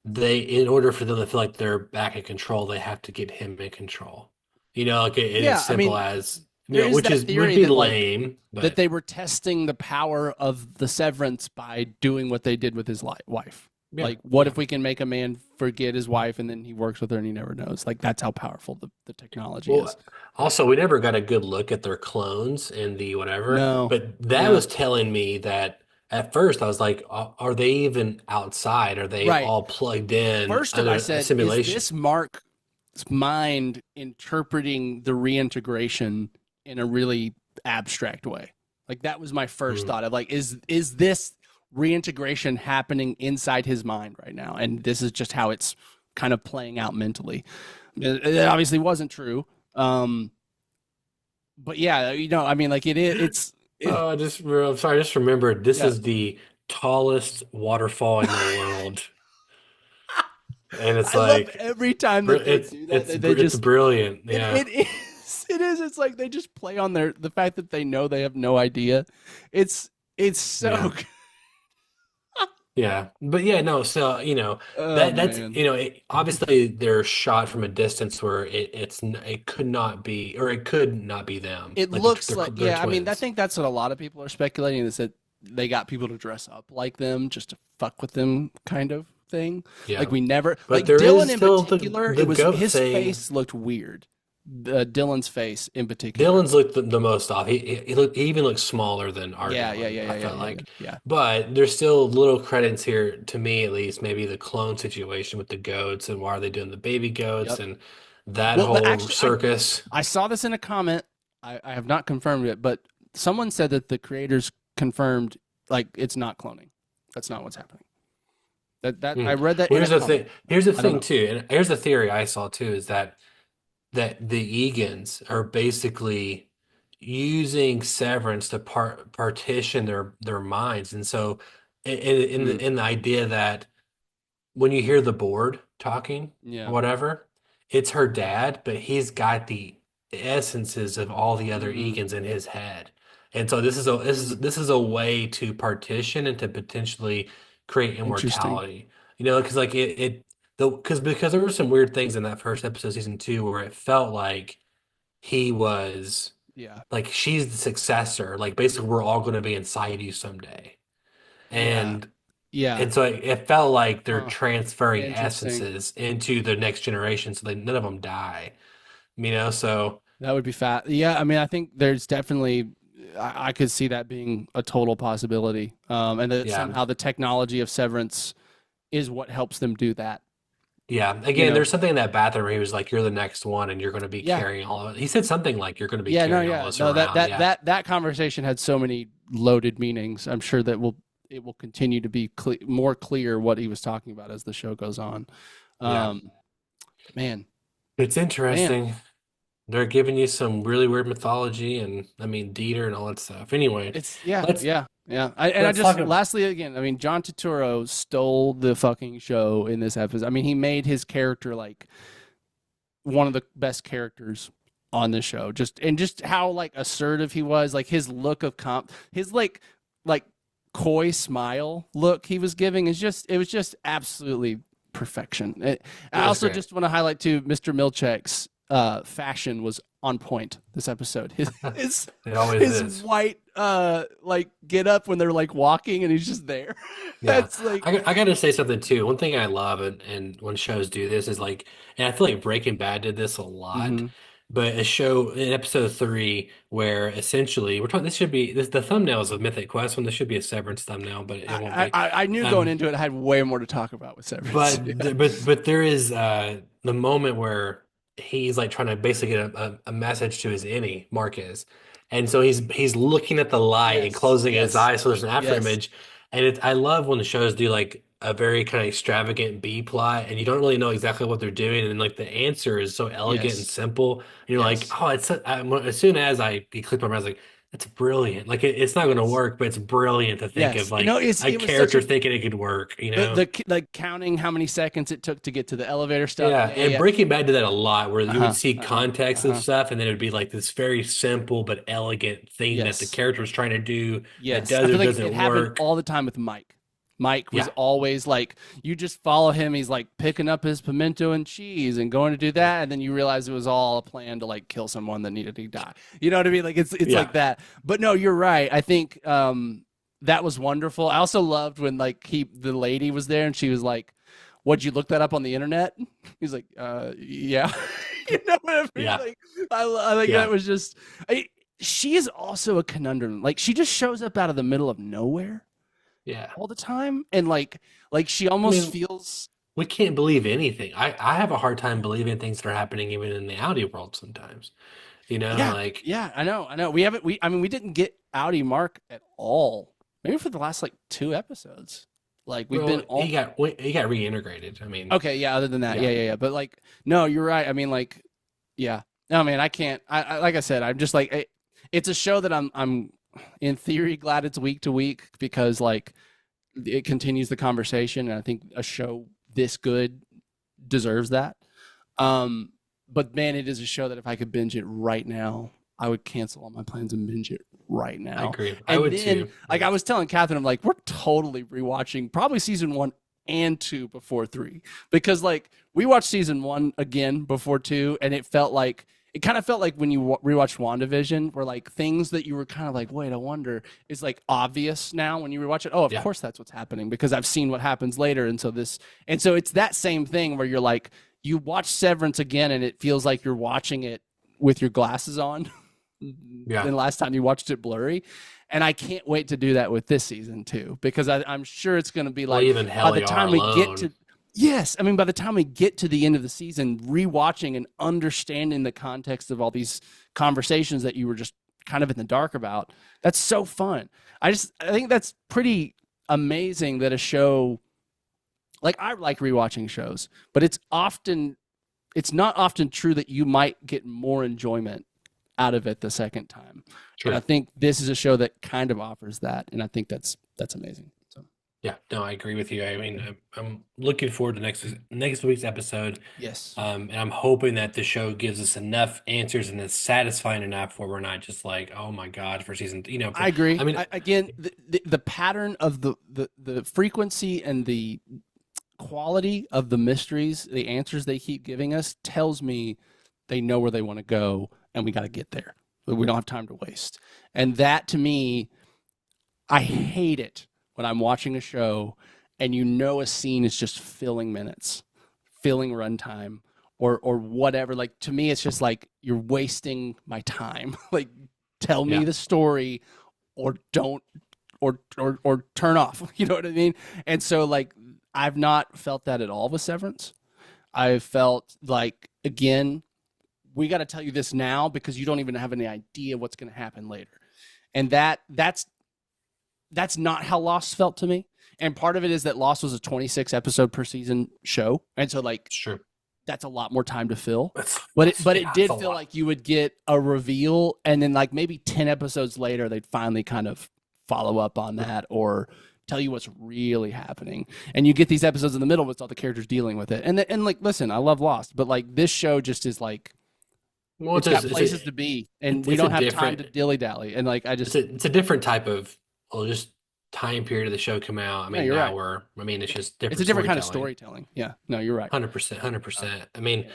in order for them to feel like they're back in control, they have to get him in control. Like it's Yeah, I simple mean, as there is which that would theory be that like lame, that but they were testing the power of the severance by doing what they did with his wife. yeah, Like, what yeah. if we can make a man forget his wife and then he works with her and he never knows? Like, that's how powerful the technology Well, is. also, we never got a good look at their clones and the whatever, No, but that no, was telling me that at first I was like, are they even outside? Are they right. all plugged in First of under I a said, is simulation? this Mark's mind interpreting the reintegration in a really abstract way? Like, that was my first Mm. thought of like, is this reintegration happening inside his mind right now? And this is just how it's kind of playing out mentally. It obviously wasn't true. But yeah, I mean, like I'm sorry, I just remembered this yeah. is the tallest waterfall in the world. And it's I love like every time that they do that. They it's just brilliant. Yeah. it is it is. It's like they just play on the fact that they know they have no idea. It's so Yeah. good. Yeah. But yeah, no, so Oh that's man. obviously they're shot from a distance where it could not be, or it could not be them. It Like looks like, they're yeah, I mean, I twins. think that's what a lot of people are speculating, is that they got people to dress up like them just to fuck with them kind of thing. Yeah. Like we never But like there is Dylan in still particular, the it was goat his thing. face looked weird. Dylan's face in particular. Dylan's looked the most off. He even looks smaller than our Yeah, Dylan, I felt like. yeah. But there's still little credits here, to me at least, maybe the clone situation with the goats and why are they doing the baby goats Yep. and that Well, but whole actually, circus. I saw this in a comment. I have not confirmed it, but someone said that the creators confirmed like it's not cloning. That's not what's happening. That I read that Well, in a here's the comment. thing. Here's the I don't thing know. too, and here's the theory I saw too, is that the Egans are basically using Severance to partition their minds, and so Mm, in the idea that when you hear the board talking or yeah. whatever, it's her dad, but he's got the essences of all the other Mm, Egans in his head. And so mm, this is a way to partition and to potentially create interesting. immortality. Because like because there were some weird things in that first episode, season two, where it felt like he was Yeah. like she's the successor. Like basically we're all going to be inside you someday. Yeah. And Yeah. so it felt like they're Huh. transferring Interesting. essences into the next generation, so none of them die. So That would be fat. Yeah, I mean, I think there's definitely, I could see that being a total possibility. And that Yeah. somehow the technology of Severance is what helps them do that. Yeah. You Again, know? there's something in that bathroom where he was like, "You're the next one, and you're going to be Yeah. carrying all of it." He said something like, "You're going to be Yeah, no, carrying all yeah. this No, around." Yeah. that conversation had so many loaded meanings. I'm sure that it will continue to be more clear what he was talking about as the show goes on. Yeah. Man, It's man. interesting. They're giving you some really weird mythology, and I mean Dieter and all that stuff. Anyway, It's yeah, let's yeah, yeah. I let's talk just about. lastly again, I mean, John Turturro stole the fucking show in this episode. I mean, he made his character like one of the best characters on the show. Just how like assertive he was, like his look of his like coy smile look he was giving is just it was just absolutely perfection. I It was also great. just want to highlight too, Mr. Milchek's fashion was on point this episode. His It always his is. white like get up when they're like walking and he's just there. Yeah, That's like I got to say something too. One thing I love, and when shows do this is like, and I feel like Breaking Bad did this a lot, mhm. but a show in episode 3 where essentially we're talking. This should be this. The thumbnail is a Mythic Quest one. This should be a Severance thumbnail, but it won't be. I knew going Um, into it I had way more to talk about with Severance. but Yeah. but there is the moment where he's like trying to basically get a message to his innie Marquez, and so he's looking at the light and Yes, closing his yes, eyes, so there's an after yes, image, and I love when the shows do like a very kind of extravagant B plot, and you don't really know exactly what they're doing, and like the answer is so elegant and yes, simple, and you're like, yes, oh, as soon as I clicked my mouse, like. That's brilliant. Like it's not going to yes, work, but it's brilliant to think of yes. You know, like a it was such character a thinking it could work, you the know? like counting how many seconds it took to get to the elevator stuff. Yeah, Yeah, yeah, and yeah. Breaking Bad did that a lot, where you would Uh-huh, see uh-huh, context of uh-huh. stuff, and then it would be like this very simple but elegant thing that the Yes, character was trying to do that yes. I does or feel like it doesn't happened work. all the time with Mike. Mike was Yeah, always like, you just follow him. He's like picking up his pimento and cheese and going to do that, and then you realize it was all a plan to like kill someone that needed to die. You know what I mean? Like it's yeah, like that. But no, you're right. I think that was wonderful. I also loved when like the lady was there and she was like, "What'd you look that up on the internet?" He's like, yeah." You know what I mean? yeah, Like I think yeah, that was just. She is also a conundrum. Like she just shows up out of the middle of nowhere yeah. all the time, and like she I almost mean, feels we can't believe anything. I have a hard time believing things that are happening even in the Audi world sometimes. You know, yeah, like, yeah. I know we haven't we I mean we didn't get Audi Mark at all, maybe for the last like 2 episodes. Like we've been well, all he got reintegrated. I mean, okay, yeah, other than that, yeah, yeah, but like no, you're right. I mean like yeah, no man, I can't. I like I said, I'm just like it's a show that I'm in theory glad it's week to week because like it continues the conversation, and I think a show this good deserves that. But man, it is a show that if I could binge it right now, I would cancel all my plans and binge it right I now. agree. I And would then, too. like I was telling Catherine, I'm like, we're totally rewatching probably season 1 and 2 before 3 because like we watched season 1 again before 2, and it kind of felt like when you rewatched WandaVision, where like things that you were kind of like, wait, I wonder, is like obvious now when you rewatch it. Oh, of Yeah, course that's what's happening because I've seen what happens later, and so it's that same thing where you're like, you watch Severance again, and it feels like you're watching it with your glasses on. yeah. Than last time you watched it blurry. And I can't wait to do that with this season too, because I'm sure it's going to be Well, like even by the Heliar time we get alone. to, yes, I mean, by the time we get to the end of the season, rewatching and understanding the context of all these conversations that you were just kind of in the dark about, that's so fun. I think that's pretty amazing that a show, like I like rewatching shows, but it's not often true that you might get more enjoyment out of it the second time. And I True. think this is a show that kind of offers that, and I think that's amazing. So Yeah, no, I agree with you. I mean, I'm looking forward to next week's episode, yes, and I'm hoping that the show gives us enough answers and is satisfying enough where we're not just like, oh my God, for season, I agree. I mean, Again, the pattern of the frequency and the quality of the mysteries, the answers they keep giving us tells me they know where they want to go, and we got to get there. We don't have time to waste. And that to me, I hate it when I'm watching a show and a scene is just filling minutes, filling runtime, or whatever. Like to me, it's just like you're wasting my time. Like tell me Yeah. the story or don't or turn off. You know what I mean? And so like I've not felt that at all with Severance. I felt like again, we got to tell you this now because you don't even have any idea what's going to happen later. And that's not how Lost felt to me. And part of it is that Lost was a 26 episode per season show. And so like Sure. that's a lot more time to fill. But It did feel like you would get a reveal and then like maybe 10 episodes later they'd finally kind of follow up on that or tell you what's really happening. And you get these episodes in the middle with all the characters dealing with it. And like listen, I love Lost, but like this show just is like Well, it's got places to be and we don't have time to dilly-dally. And like I just it's a different type of just time period of the show come out. I mean, you're now right. it's just different. It's a different kind of storytelling. Yeah. No, you're right. 100%, 100%. I mean,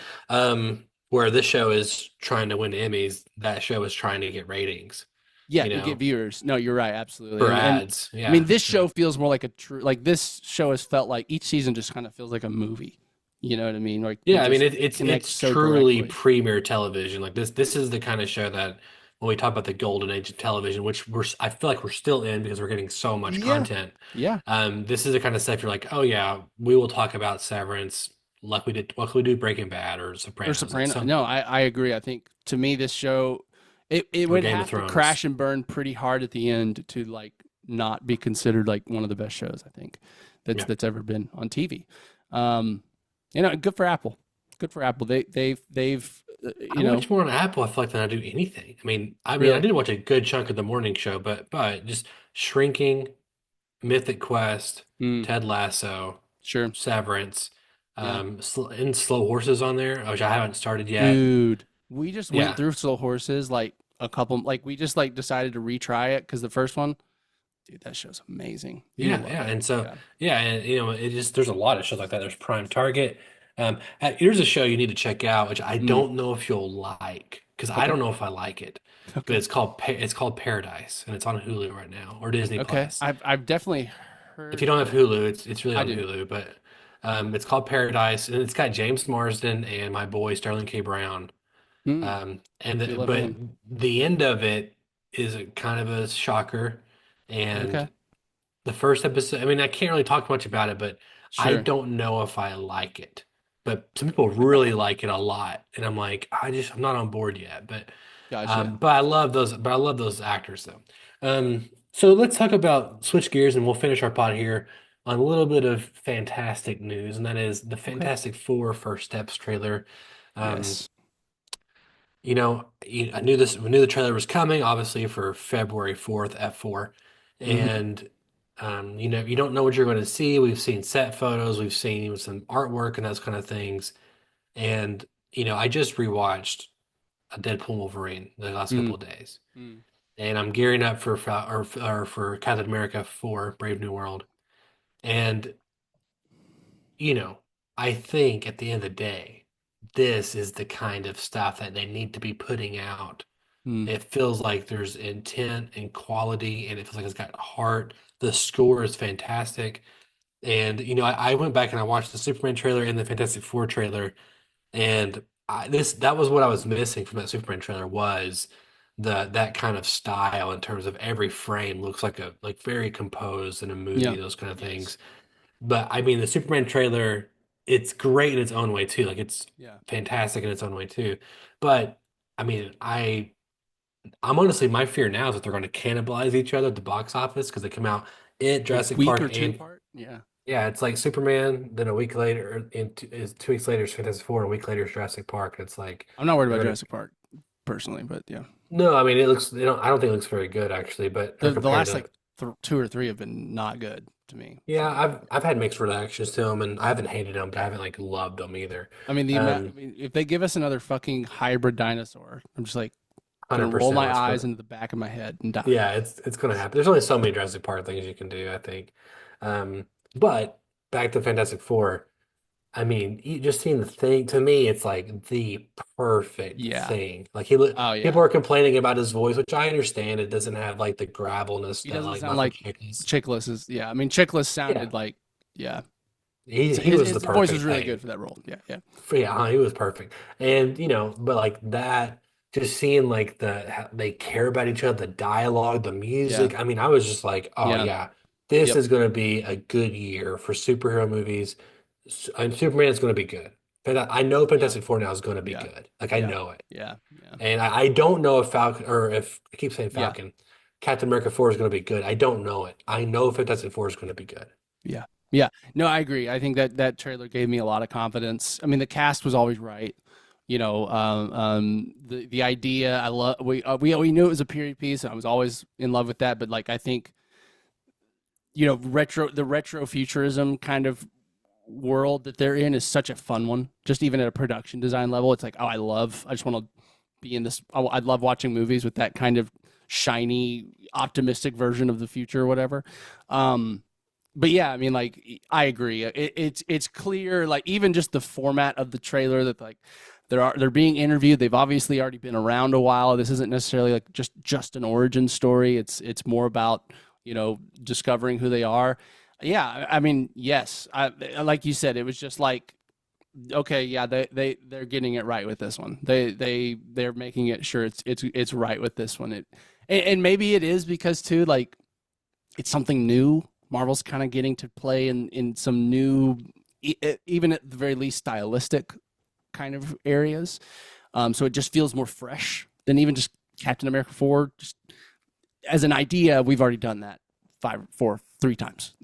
where this show is trying to win Emmys, that show is trying to get ratings. Yeah, you to know, get viewers. No, you're right. Absolutely. for And- ads. Yeah. I mean, this show feels more like a true, like this show has felt like each season just kind of feels like a movie. You know what I mean? Like, Yeah, I mean, just connects it's so truly directly. premier television. Like this is the kind of show that when we talk about the golden age of television, which I feel like we're still in because we're getting so much Yeah. content. Yeah. This is the kind of stuff you're like, oh yeah, we will talk about Severance like we did, like we do Breaking Bad or Or Sopranos. Soprano. No, I agree. I think to me, this show, it Or would Game of have to Thrones. crash and burn pretty hard at the end to like not be considered like one of the best shows, I think, Yeah. that's ever been on TV. Good for Apple. Good for Apple. They've I watch more on Apple, I feel like, than I do anything. I mean, I Really? did watch a good chunk of the morning show, but just Shrinking, Mythic Quest, Mm, Ted Lasso, sure. Severance, Yeah. and Slow Horses on there, which I haven't started yet. Dude, we just Yeah. went through Slow Horses like a couple, like we just like decided to retry it because the first one, dude, that show's amazing. You Yeah, love yeah, it. and so Yeah. and it just there's a lot of shows like that. There's Prime Target. Here's a show you need to check out, which I Mm. don't know if you'll like because I Okay. don't know if I like it, but Okay. it's called Paradise, and it's on Hulu right now or Disney Okay. Plus. I've definitely If you heard don't have of Hulu, it's really I on do. Hulu, but it's called Paradise, and it's got James Marsden and my boy Sterling K. Brown. We love But him. the end of it is a kind of a shocker, and Okay. the first episode, I mean, I can't really talk much about it, but I Sure. don't know if I like it. But some people really like it a lot, and I'm like, I'm not on board yet. Gotcha. But I love those actors though. So let's talk about switch gears, and we'll finish our pod here on a little bit of fantastic news, and that is the Okay. Fantastic Four First Steps trailer. Um, Yes. I knew this. We knew the trailer was coming, obviously for February 4th, F4, Mhm. and you don't know what you're going to see. We've seen set photos, we've seen even some artwork and those kind of things, and I just rewatched a Deadpool Wolverine the last couple Mm, of days, mm. and I'm gearing up for for Captain America 4: Brave New World, and you know, I think at the end of the day, this is the kind of stuff that they need to be putting out. Mm. It feels like there's intent and quality, and it feels like it's got heart. The score is fantastic. And, I went back and I watched the Superman trailer and the Fantastic Four trailer, and that was what I was missing from that Superman trailer was that kind of style in terms of every frame looks like very composed in a movie, Yeah. those kind of Yes. things. But I mean, the Superman trailer, it's great in its own way too. Like it's Yeah. fantastic in its own way too. But I mean, I'm honestly my fear now is that they're going to cannibalize each other at the box office because they come out A Jurassic week Park or two and apart. Yeah. yeah, it's like Superman, then a week later, and 2 weeks later is Fantastic Four, and a week later is Jurassic Park. It's like I'm not worried they're about gonna Jurassic Park personally, but yeah. no, I mean it looks I don't think it looks very good actually, but The compared last to like two or three have been not good to me. yeah, I've had mixed reactions to them, and I haven't hated them, but I haven't like loved them either. I mean, I Um, mean, if they give us another fucking hybrid dinosaur, I'm just like gonna 100%. roll my Let's put eyes it. into the back of my head and die. Yeah, it's gonna happen. There's only so many Jurassic Park things you can do, I think. But back to Fantastic Four. I mean, you just seeing the thing to me, it's like the perfect Yeah. thing. Like Oh yeah. people are complaining about his voice, which I understand. It doesn't have like the gravelness He that doesn't like sound Michael like Chiklis. Chiklis is. Yeah. I mean, Chiklis Yeah, sounded like yeah. So he was the his voice was perfect really thing. good for that role. Yeah, yeah, Yeah, he was perfect. And but like that, just seeing like how they care about each other, the dialogue, the yeah, music. I mean, I was just like, oh yeah. yeah, this Yep. is going to be a good year for superhero movies. And Superman is going to be good. I know Yeah, Fantastic Four now is going to be yeah, good. Like I yeah, know it. yeah, yeah, And I don't know if Falcon or if I keep saying yeah, Falcon, Captain America 4 is going to be good. I don't know it. I know Fantastic Four is going to be good. yeah, yeah. No, I agree. I think that that trailer gave me a lot of confidence. I mean, the cast was always right. The idea. I love. We knew it was a period piece, and I was always in love with that. But like, I think retro futurism kind of world that they're in is such a fun one. Just even at a production design level, it's like, oh, I just want to be in this. I love watching movies with that kind of shiny, optimistic version of the future or whatever. But yeah, I mean, like, I agree. It's clear, like, even just the format of the trailer that like they're being interviewed. They've obviously already been around a while. This isn't necessarily like just an origin story. It's more about discovering who they are. Yeah, I mean, yes, like you said, it was just like, okay, yeah, they're getting it right with this one. They're making it sure it's right with this one. And maybe it is because too, like, it's something new. Marvel's kind of getting to play in some new, even at the very least, stylistic kind of areas. So it just feels more fresh than even just Captain America 4. Just as an idea, we've already done that three times,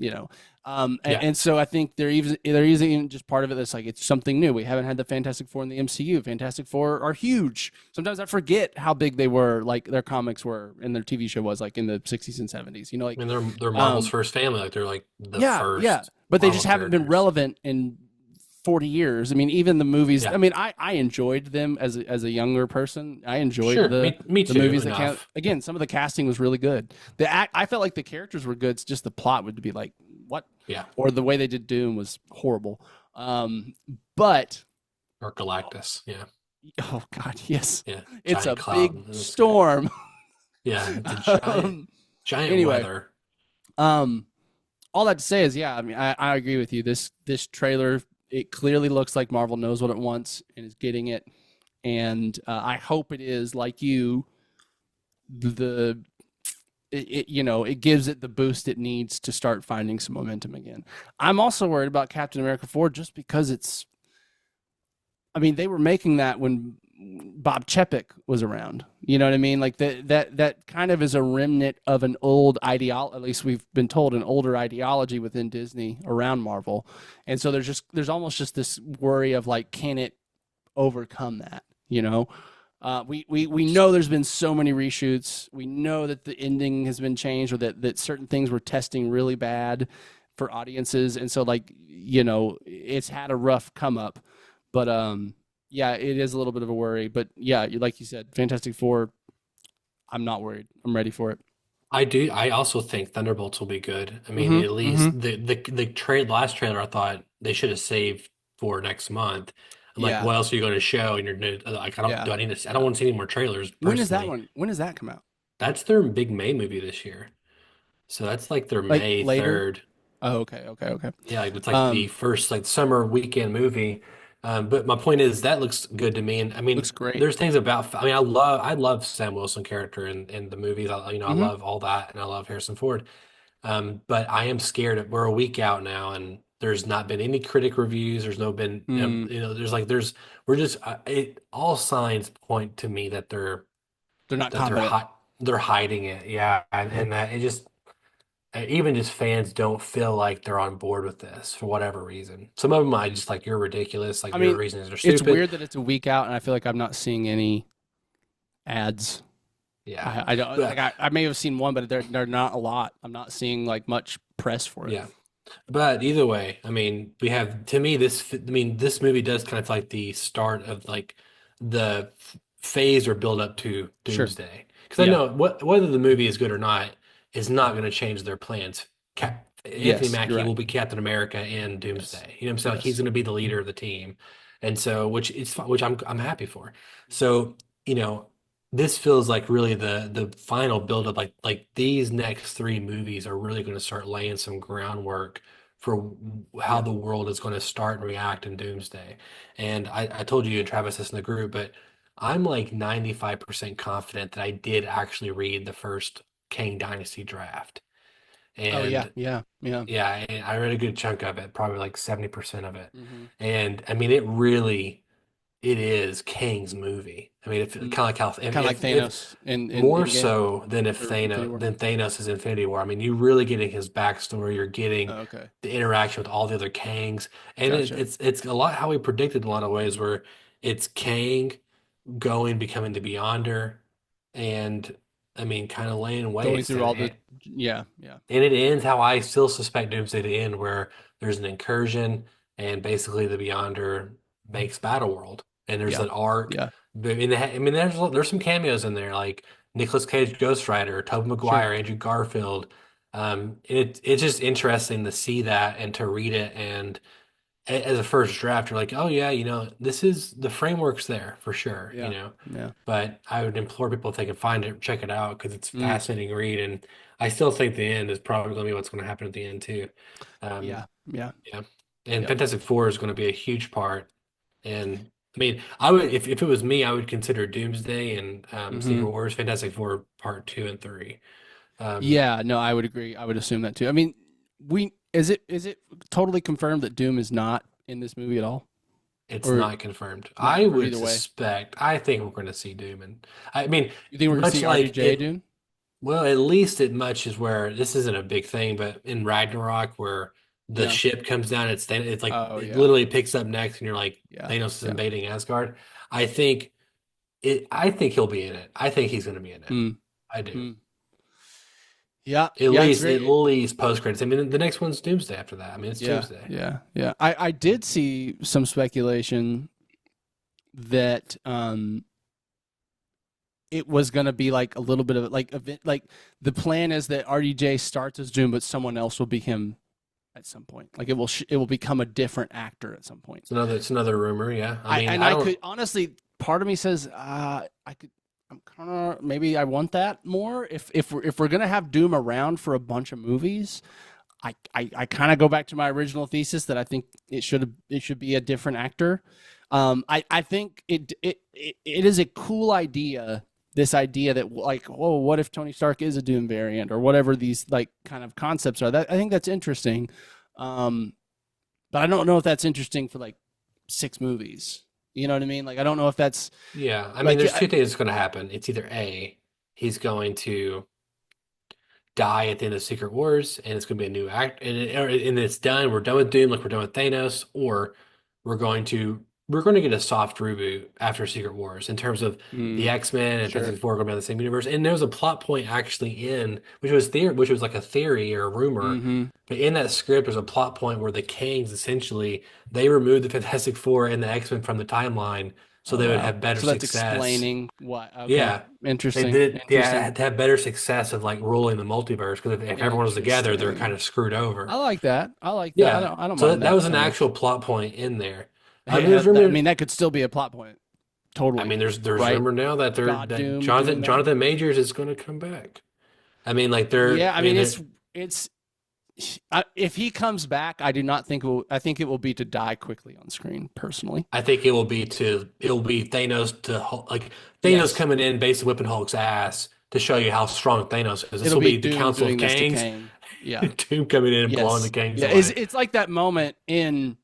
Yeah. and so I think there is even just part of it that's like it's something new. We haven't had the Fantastic Four in the MCU. Fantastic Four are huge. Sometimes I forget how big they were, like their comics were and their TV show was like in the 60s and 70s. I mean, they're Marvel's first family. Like they're like the yeah, first but they Marvel just haven't been characters. relevant in 40 years. I mean, even the movies. I Yeah. mean, I enjoyed them as a younger person. I enjoyed Sure. Me the too, movies that came. enough. Again, some of the casting was really good. I felt like the characters were good. It's just the plot would be like what, Yeah. or the way they did Doom was horrible. But Or Galactus. Yeah. oh god, yes, Yeah. it's a Giant cloud. big That's good. storm. Yeah. It's a um, giant anyway, weather. um, all that to say is, yeah, I mean, I agree with you. This trailer, it clearly looks like Marvel knows what it wants and is getting it, and I hope it is like you. It gives it the boost it needs to start finding some momentum again. I'm also worried about Captain America 4 just because it's. I mean, they were making that when Bob Chapek was around. You know what I mean? Like that kind of is a remnant of an old ideology. At least we've been told an older ideology within Disney around Marvel, and so there's almost just this worry of like, can it overcome that? We know there's been so many reshoots. We know that the ending has been changed, or that certain things were testing really bad for audiences, and so like it's had a rough come up. But yeah, it is a little bit of a worry. But yeah, like you said, Fantastic Four. I'm not worried. I'm ready for it. I do. I also think Thunderbolts will be good. I mean, Mm-hmm. at Mm-hmm. least the last trailer I thought they should have saved for next month. I'm like, Yeah. what else are you going to show? And like, I don't Yeah. do I need to? I don't Yeah. want to see any more trailers When is that personally. one? When does that come out? That's their big May movie this year. So that's like their Like May later? 3rd. Oh, okay. Okay. Okay. Yeah, like it's like the Um, first like summer weekend movie. But my point is that looks good to me. And I mean, looks great. there's things about. I mean, I love Sam Wilson character in the movies. I Mm-hmm. love all that, and I love Harrison Ford. But I am scared. We're a week out now, and there's not been any critic reviews. There's no been Mm, we're just all signs point to me that they're not confident. they're hiding it. Yeah, and that it just even just fans don't feel like they're on board with this for whatever reason. Some of them I just like you're ridiculous. Like I your mean, reasons are it's stupid. weird that it's a week out, and I feel like I'm not seeing any ads. Yeah, I don't like. but I may have seen one, but they're not a lot. I'm not seeing like much press for it. yeah. But either way, I mean, we have to me I mean, this movie does kind of like the start of like the phase or build up to Sure. Doomsday. Because I Yeah. know whether the movie is good or not is not going to change their plans. Anthony Yes, you're Mackie right. will be Captain America in Yes. Doomsday. You know what I'm saying? Like he's Yes. going to be the leader of the team, and so which I'm happy for. So this feels like really the final build up. Like these next three movies are really going to start laying some groundwork for how the world is going to start and react in Doomsday. And I told you and Travis this in the group, but I'm like 95% confident that I did actually read the first Kang Dynasty draft. Oh yeah, And yeah, yeah. yeah, and I read a good chunk of it, probably like 70% of it. Mm-hmm. And I mean, it is Kang's movie. I mean, if kind of like how Kind of like if Thanos in more Endgame so than if or Infinity War. Thanos is Infinity War. I mean, you're really getting his backstory. You're getting Oh, okay, the interaction with all the other Kangs, and gotcha. it's a lot how we predicted in a lot of ways, where it's Kang going becoming the Beyonder, and I mean, kind of laying Going waste, through all the yeah, yeah, and it ends how I still suspect Doomsday to end, where there's an incursion, and basically the Beyonder makes Battleworld, and there's yeah, an arc. yeah. I mean, there's some cameos in there, like Nicolas Cage, Ghost Rider, Tobey Sure. Maguire, Andrew Garfield. It's just interesting to see that and to read it, and as a first draft, you're like, oh yeah, this is the framework's there for sure, Yeah, yeah. But I would implore people if they can find it, check it out because it's a Mm, fascinating read, and I still think the end is probably going to be what's going to happen at the end too. Um, yeah, yeah, yeah, and yeah. Fantastic Four is going to be a huge part. And I mean, I would if it was me, I would consider Doomsday and Hmm. Secret Wars, Fantastic Four Part 2 and 3. Um, Yeah, no, I would agree. I would assume that too. I mean, is it totally confirmed that Doom is not in this movie at all? it's Or not confirmed. not I confirmed would either way? suspect. I think we're going to see Doom, and I mean, You think we're gonna much see like RDJ it. Doom? Well, at least it much is where this isn't a big thing, but in Ragnarok, where the Yeah. ship comes down, it's like Oh it yeah, literally picks up next, and you're like, yeah, Thanos is yeah. invading Asgard. I think I think he'll be in it. I think he's going to be in it. Hmm. I do. Hmm. Yeah, yeah. It's At very. least post credits. I mean, the next one's Doomsday after that. I mean, it's Yeah, Doomsday. yeah, yeah. I did see some speculation that it was going to be like a little bit of like event, like the plan is that RDJ starts as Doom, but someone else will be him at some point. Like it will become a different actor at some point. It's another rumor. Yeah. I mean, I I don't. could honestly, part of me says I'm kind of maybe I want that more. If we're gonna have Doom around for a bunch of movies, I kind of go back to my original thesis that I think it should be a different actor. I think it is a cool idea. This idea that like, oh, what if Tony Stark is a Doom variant or whatever these like kind of concepts are. That I think that's interesting, but I don't know if that's interesting for like 6 movies. You know what I mean? Like I don't know if that's Yeah. I mean, like there's two things that's going to happen. It's either A, he's going to die at the end of Secret Wars, and it's going to be a new act, and it's done. We're done with Doom, like we're done with Thanos, or we're going to get a soft reboot after Secret Wars in terms of the X-Men and sure. Fantastic Four going to be in the same universe. And there was a plot point actually in which was like a theory or a rumor, Mm-hmm. but in that script there's a plot point where the Kangs essentially they removed the Fantastic Four and the X-Men from the timeline so Oh they would wow. have better So that's success. explaining what. Okay. Yeah. They Interesting. did, Interesting. to have better success of like ruling the multiverse because if everyone was together, they're kind Interesting. of screwed over. I like that. I like that. Yeah, I don't so mind that that was an so actual much. plot point in there. I mean, Yeah, there's I rumor. mean that could still be a plot point. I Totally. mean, there's Right. rumor now that God that Doom doing that. Jonathan Majors is going to come back. I mean, like Yeah, I I mean, mean it's if he comes back, I do not think I think it will be to die quickly on screen. Personally, I think it will be Thanos to like Thanos yes, coming in, basically whipping Hulk's ass to show you how strong Thanos is. This it'll will be be the Doom Council of doing this to Kangs. Kang. Yeah, Doom coming in and blowing the yes, Kangs yeah. away. It's like that moment in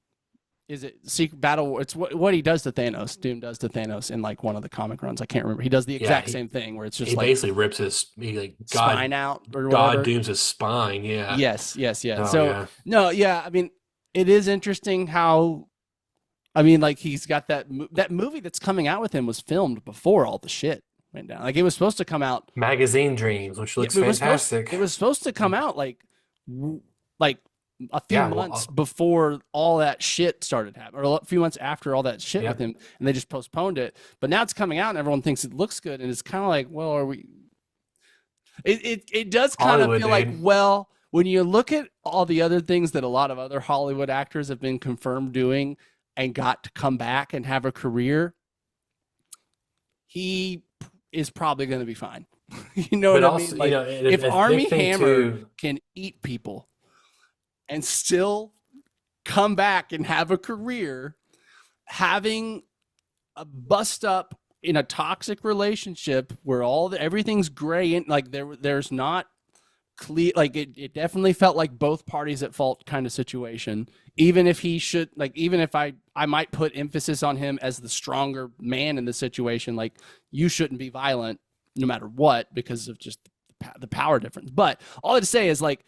is it Secret Battle? It's what he does to Thanos. Doom does to Thanos in like one of the comic runs. I can't remember. He does the Yeah, exact same thing where it's just he like basically rips like spine out or God whatever. dooms his spine. Yeah. Yes, yes, yeah. Oh So yeah. no, yeah. I mean, it is interesting how. I mean, like he's got that movie that's coming out with him was filmed before all the shit went down. Like it was supposed to come out. Magazine Dreams, which looks fantastic. It was supposed to come out like a few Yeah, well, months before all that shit started happening, or a few months after all that shit Yep. with him, and they just postponed it. But now it's coming out, and everyone thinks it looks good, and it's kind of like, well, are we? It does kind of Hollywood, feel like, dude. well, when you look at all the other things that a lot of other Hollywood actors have been confirmed doing and got to come back and have a career, he is probably going to be fine. You know But what I also, mean? Like, and if a Army big thing Hammer too, can eat people, and still come back and have a career, having a bust up in a toxic relationship where everything's gray and like there's not clear, like it definitely felt like both parties at fault kind of situation. Even if he should, like, even if I might put emphasis on him as the stronger man in the situation, like, you shouldn't be violent no matter what because of just the power difference. But all I have to say is, like,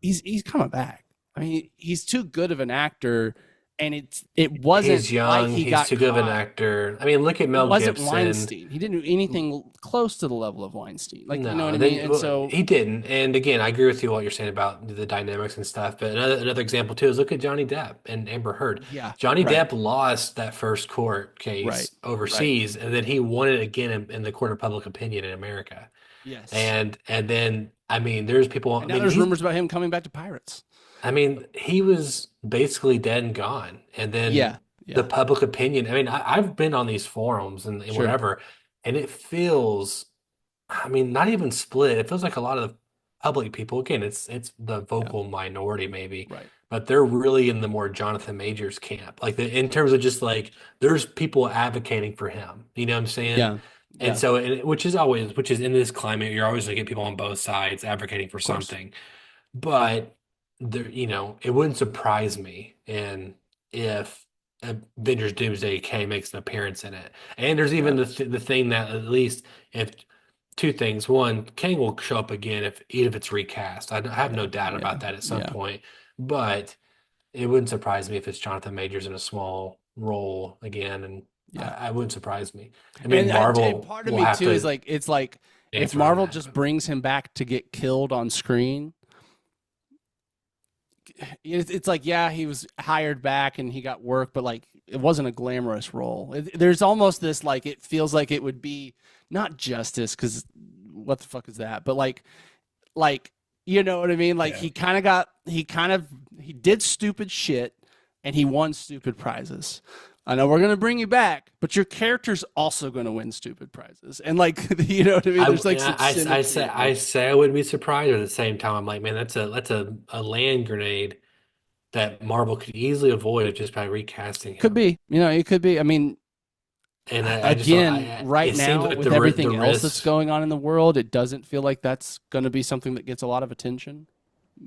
he's coming back. I mean, he's too good of an actor, and it wasn't He's young. like he He's got too good of an caught. actor. I mean, look at It Mel wasn't Gibson. Weinstein. He didn't do anything close to the level of Weinstein. Like, you know what I No, mean? And so, he didn't. And again, I agree with you what you're saying about the dynamics and stuff. But another example too is look at Johnny Depp and Amber Heard. yeah, Johnny right, Depp lost that first court right, case overseas, and then he won it again in the court of public opinion in America. yes. And then I mean, there's people. And I now mean, there's rumors about him coming back to Pirates. he was basically dead and gone. And then Yeah, the yeah, public opinion. I mean, I've been on these forums and sure. whatever, and it feels. I mean, not even split. It feels like a lot of the public people, again, it's the Yeah, vocal minority maybe, right. but they're really in the more Jonathan Majors camp. Like in terms of just like there's people advocating for him. You know what I'm saying? Yeah, And yeah, so, which is in this climate, you're always gonna get people on both sides advocating for of course. something. But there, it wouldn't surprise me and if Avengers Doomsday Kang makes an appearance in it. And there's even Yeah, the thing that at least if two things. One, Kang will show up again even if it's recast. I have no yeah, doubt yeah, about that at some yeah, point. But it wouldn't surprise me if it's Jonathan Majors in a small role again, and yeah. I wouldn't surprise me. I mean, And Marvel part of will me have too is to like, it's like if answer on Marvel that. just brings him back to get killed on screen, it's like, yeah, he was hired back and he got work, but like it wasn't a glamorous role. There's almost this, like, it feels like it would be not justice, because what the fuck is that? But like you know what I mean? Like, Yeah. he did stupid shit and he won stupid prizes. I know we're gonna bring you back, but your character's also gonna win stupid prizes. And like, you know what I mean? There's like some synergy. I say I wouldn't be surprised, but at the same time, I'm like, man, that's a land grenade that Marvel could easily avoid just by recasting Could him. be, it could be. I mean, And I just again, right it seems now like with the everything else that's risk. going on in the world, it doesn't feel like that's going to be something that gets a lot of attention.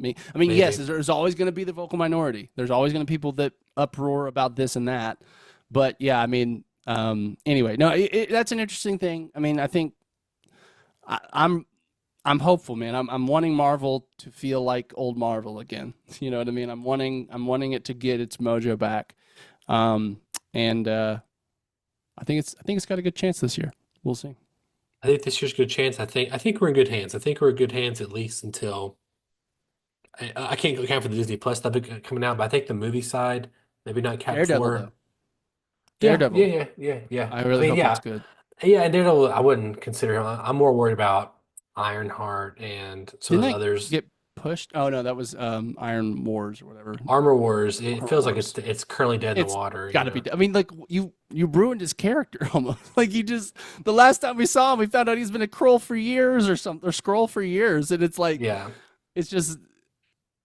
I mean, yes, Maybe. there's always going to be the vocal minority. There's always going to be people that uproar about this and that. But yeah, I mean, anyway, no, that's an interesting thing. I mean, I think I'm hopeful, man. I'm wanting Marvel to feel like old Marvel again. You know what I mean? I'm wanting it to get its mojo back. And I think it's got a good chance this year. We'll see. I think this year's a good chance. I think we're in good hands. I think we're in good hands at least until I can't account for the Disney Plus stuff coming out, but I think the movie side, maybe not Cap Daredevil 4. though. Yeah, Daredevil. yeah. I really hope that's good. Yeah, and Daredevil, I wouldn't consider him. I'm more worried about Ironheart and some of Didn't the that others. get pushed? Oh no, that was Iron Wars or whatever. Armor Wars, it Armor feels like Wars. it's currently dead in the It's water, got to be. I mean, like, you ruined his character almost. Like, the last time we saw him, we found out he's been a Skrull for years or something, or Skrull for years, and it's like, Yeah. it's just,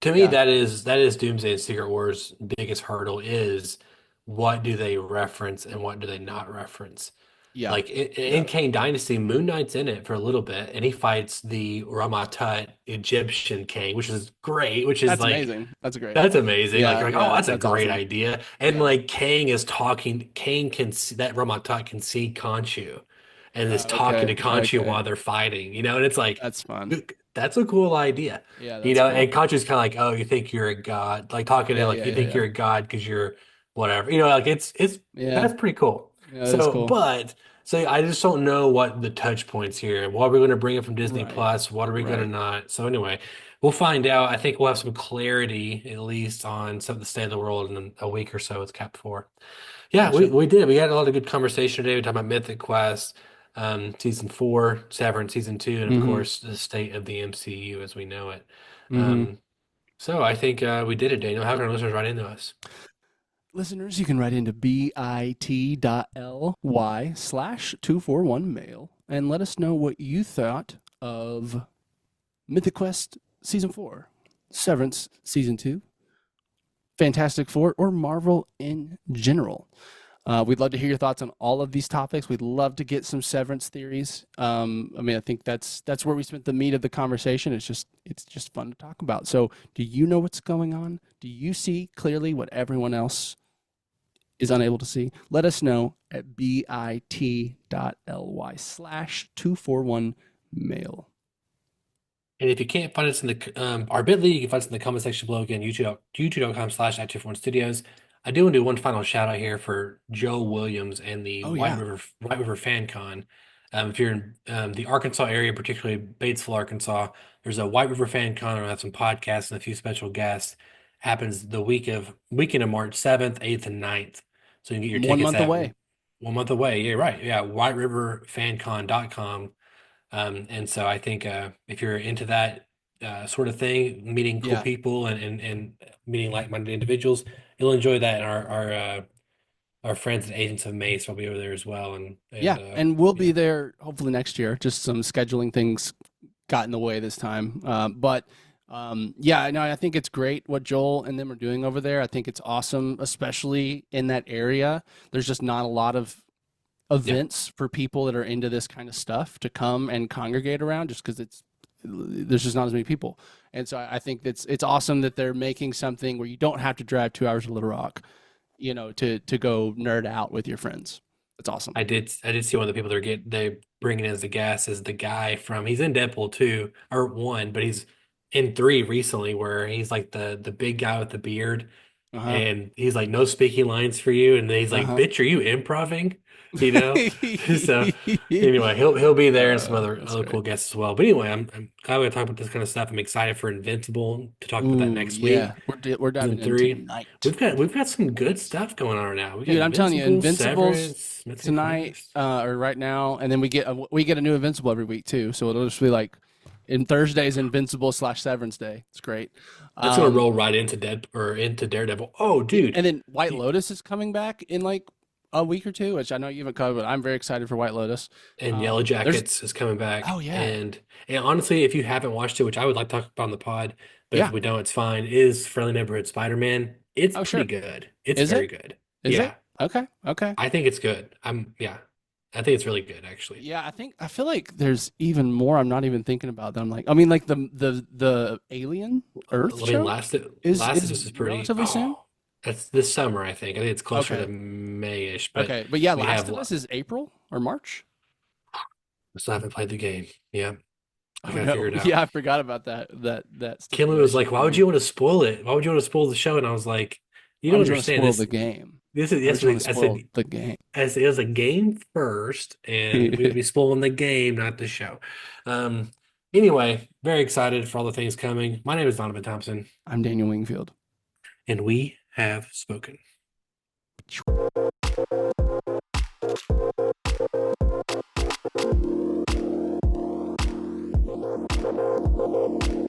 To me, yeah, that is Doomsday and Secret Wars' biggest hurdle is what do they reference and what do they not reference? yeah, Like in Kane Dynasty, Moon Knight's in it for a little bit, and he fights the Ramatut Egyptian king, which is great. Which is that's like amazing. That's great. that's amazing. Like Yeah, you're like, oh, yeah, that's a that's great awesome. idea. And Yeah. like Kang is talking. Kang can see that Ramatut can see Khonshu, and is talking to Okay, Khonshu okay, while they're fighting. And it's like that's fun. that's a cool idea. Yeah, that's cool. And Khonshu's kind of like, oh, you think you're a god, like talking to Yeah, like yeah, you yeah, think yeah. you're a god because you're whatever. Like it's Yeah, that's pretty cool. yeah, that's cool. So I just don't know what the touch points here. What are we going to bring in from Disney Right, Plus? What are we going to right. not? So anyway, we'll find out. I think we'll have some clarity at least on some of the state of the world in a week or so with Cap 4. Yeah, we, Gotcha. we did. We had a lot of good conversation today. We talked about Mythic Quest, season 4, Severance season 2, and of Mm-hmm. course the state of the MCU as we know it. Mm-hmm. So I think we did it, Daniel. How can our listeners write into us? Listeners, you can write into bit.ly/241mail and let us know what you thought of Mythic Quest Season 4. Severance Season 2, Fantastic Four, or Marvel in general. We'd love to hear your thoughts on all of these topics. We'd love to get some Severance theories. I think that's where we spent the meat of the conversation. It's just fun to talk about. So, do you know what's going on? Do you see clearly what everyone else is unable to see? Let us know at bit.ly/241mail. And if you can't find us in our bit.ly, you can find us in the comment section below. Again, youtube.com/@241studios. I do want to do one final shout out here for Joe Williams and the White River Fan Con. If you're in the Arkansas area, particularly Batesville, Arkansas, there's a White River Fan Con. We'll have some podcasts and a few special guests. Happens the weekend of March 7th, 8th, and 9th. So you can get your tickets 1 month away. 1 month away. Yeah, right. Yeah, whiteriverfancon.com. And so I think if you're into that sort of thing, meeting cool people and meeting like-minded individuals, you'll enjoy that. And our friends and agents of Mace will be over there as well. And we'll be there hopefully next year. Just some scheduling things got in the way this time. I think it's great what Joel and them are doing over there. I think it's awesome, especially in that area. There's just not a lot of events for people that are into this kind of stuff to come and congregate around, just because there's just not as many people. And so I think it's awesome that they're making something where you don't have to drive 2 hours to Little Rock, to go nerd out with your friends. It's awesome. I did see one of the people they bringing in as the guest is the guy he's in Deadpool 2 or 1, but he's in 3 recently, where he's like the big guy with the beard. And he's like, no speaking lines for you, and then he's like, bitch, are you improvising? So anyway, he'll be there, and some other cool guests as well. But anyway, I'm glad we talk about this kind of stuff. I'm excited for Invincible to talk about that next week. Yeah, we're diving into tonight. We've got some good stuff going on right now. We got I'm telling you, Invincible's Severance, Mythic tonight or right now, and then we get a new Invincible every week too. So it'll just be like in Thursday's Invincible/Severance Day. It's great. That's gonna roll right into Daredevil. Oh, dude! And then White Lotus is coming back in like a week or two, which I know you haven't covered, but I'm very excited for White Lotus. And Yellow Jackets is coming back. Oh, yeah. And honestly, if you haven't watched it, which I would like to talk about on the pod, but if we don't, it's fine, is Friendly Neighborhood Spider-Man. It's pretty good. It's very good. Is it? Okay. I think it's good. I think it's really good, actually. Yeah, I feel like there's even more I'm not even thinking about that. I'm like, the Alien Earth show? Last is pretty relatively soon. That's this summer, I think. I think it's closer to May-ish. But Last of Us is April or March? I still haven't played the game. Yeah. I gotta figure it out. Yeah, I forgot about that. Kimmy was like, why would you want to spoil it? Why would you want to spoil the show? And I was like, you don't understand this. The game. This is the game. As it was a game first, and we would be spoiling the game, not the show. Anyway, very excited for all the things coming. My name is Donovan Thompson. I'm Daniel Wingfield. And we have spoken. Thank you.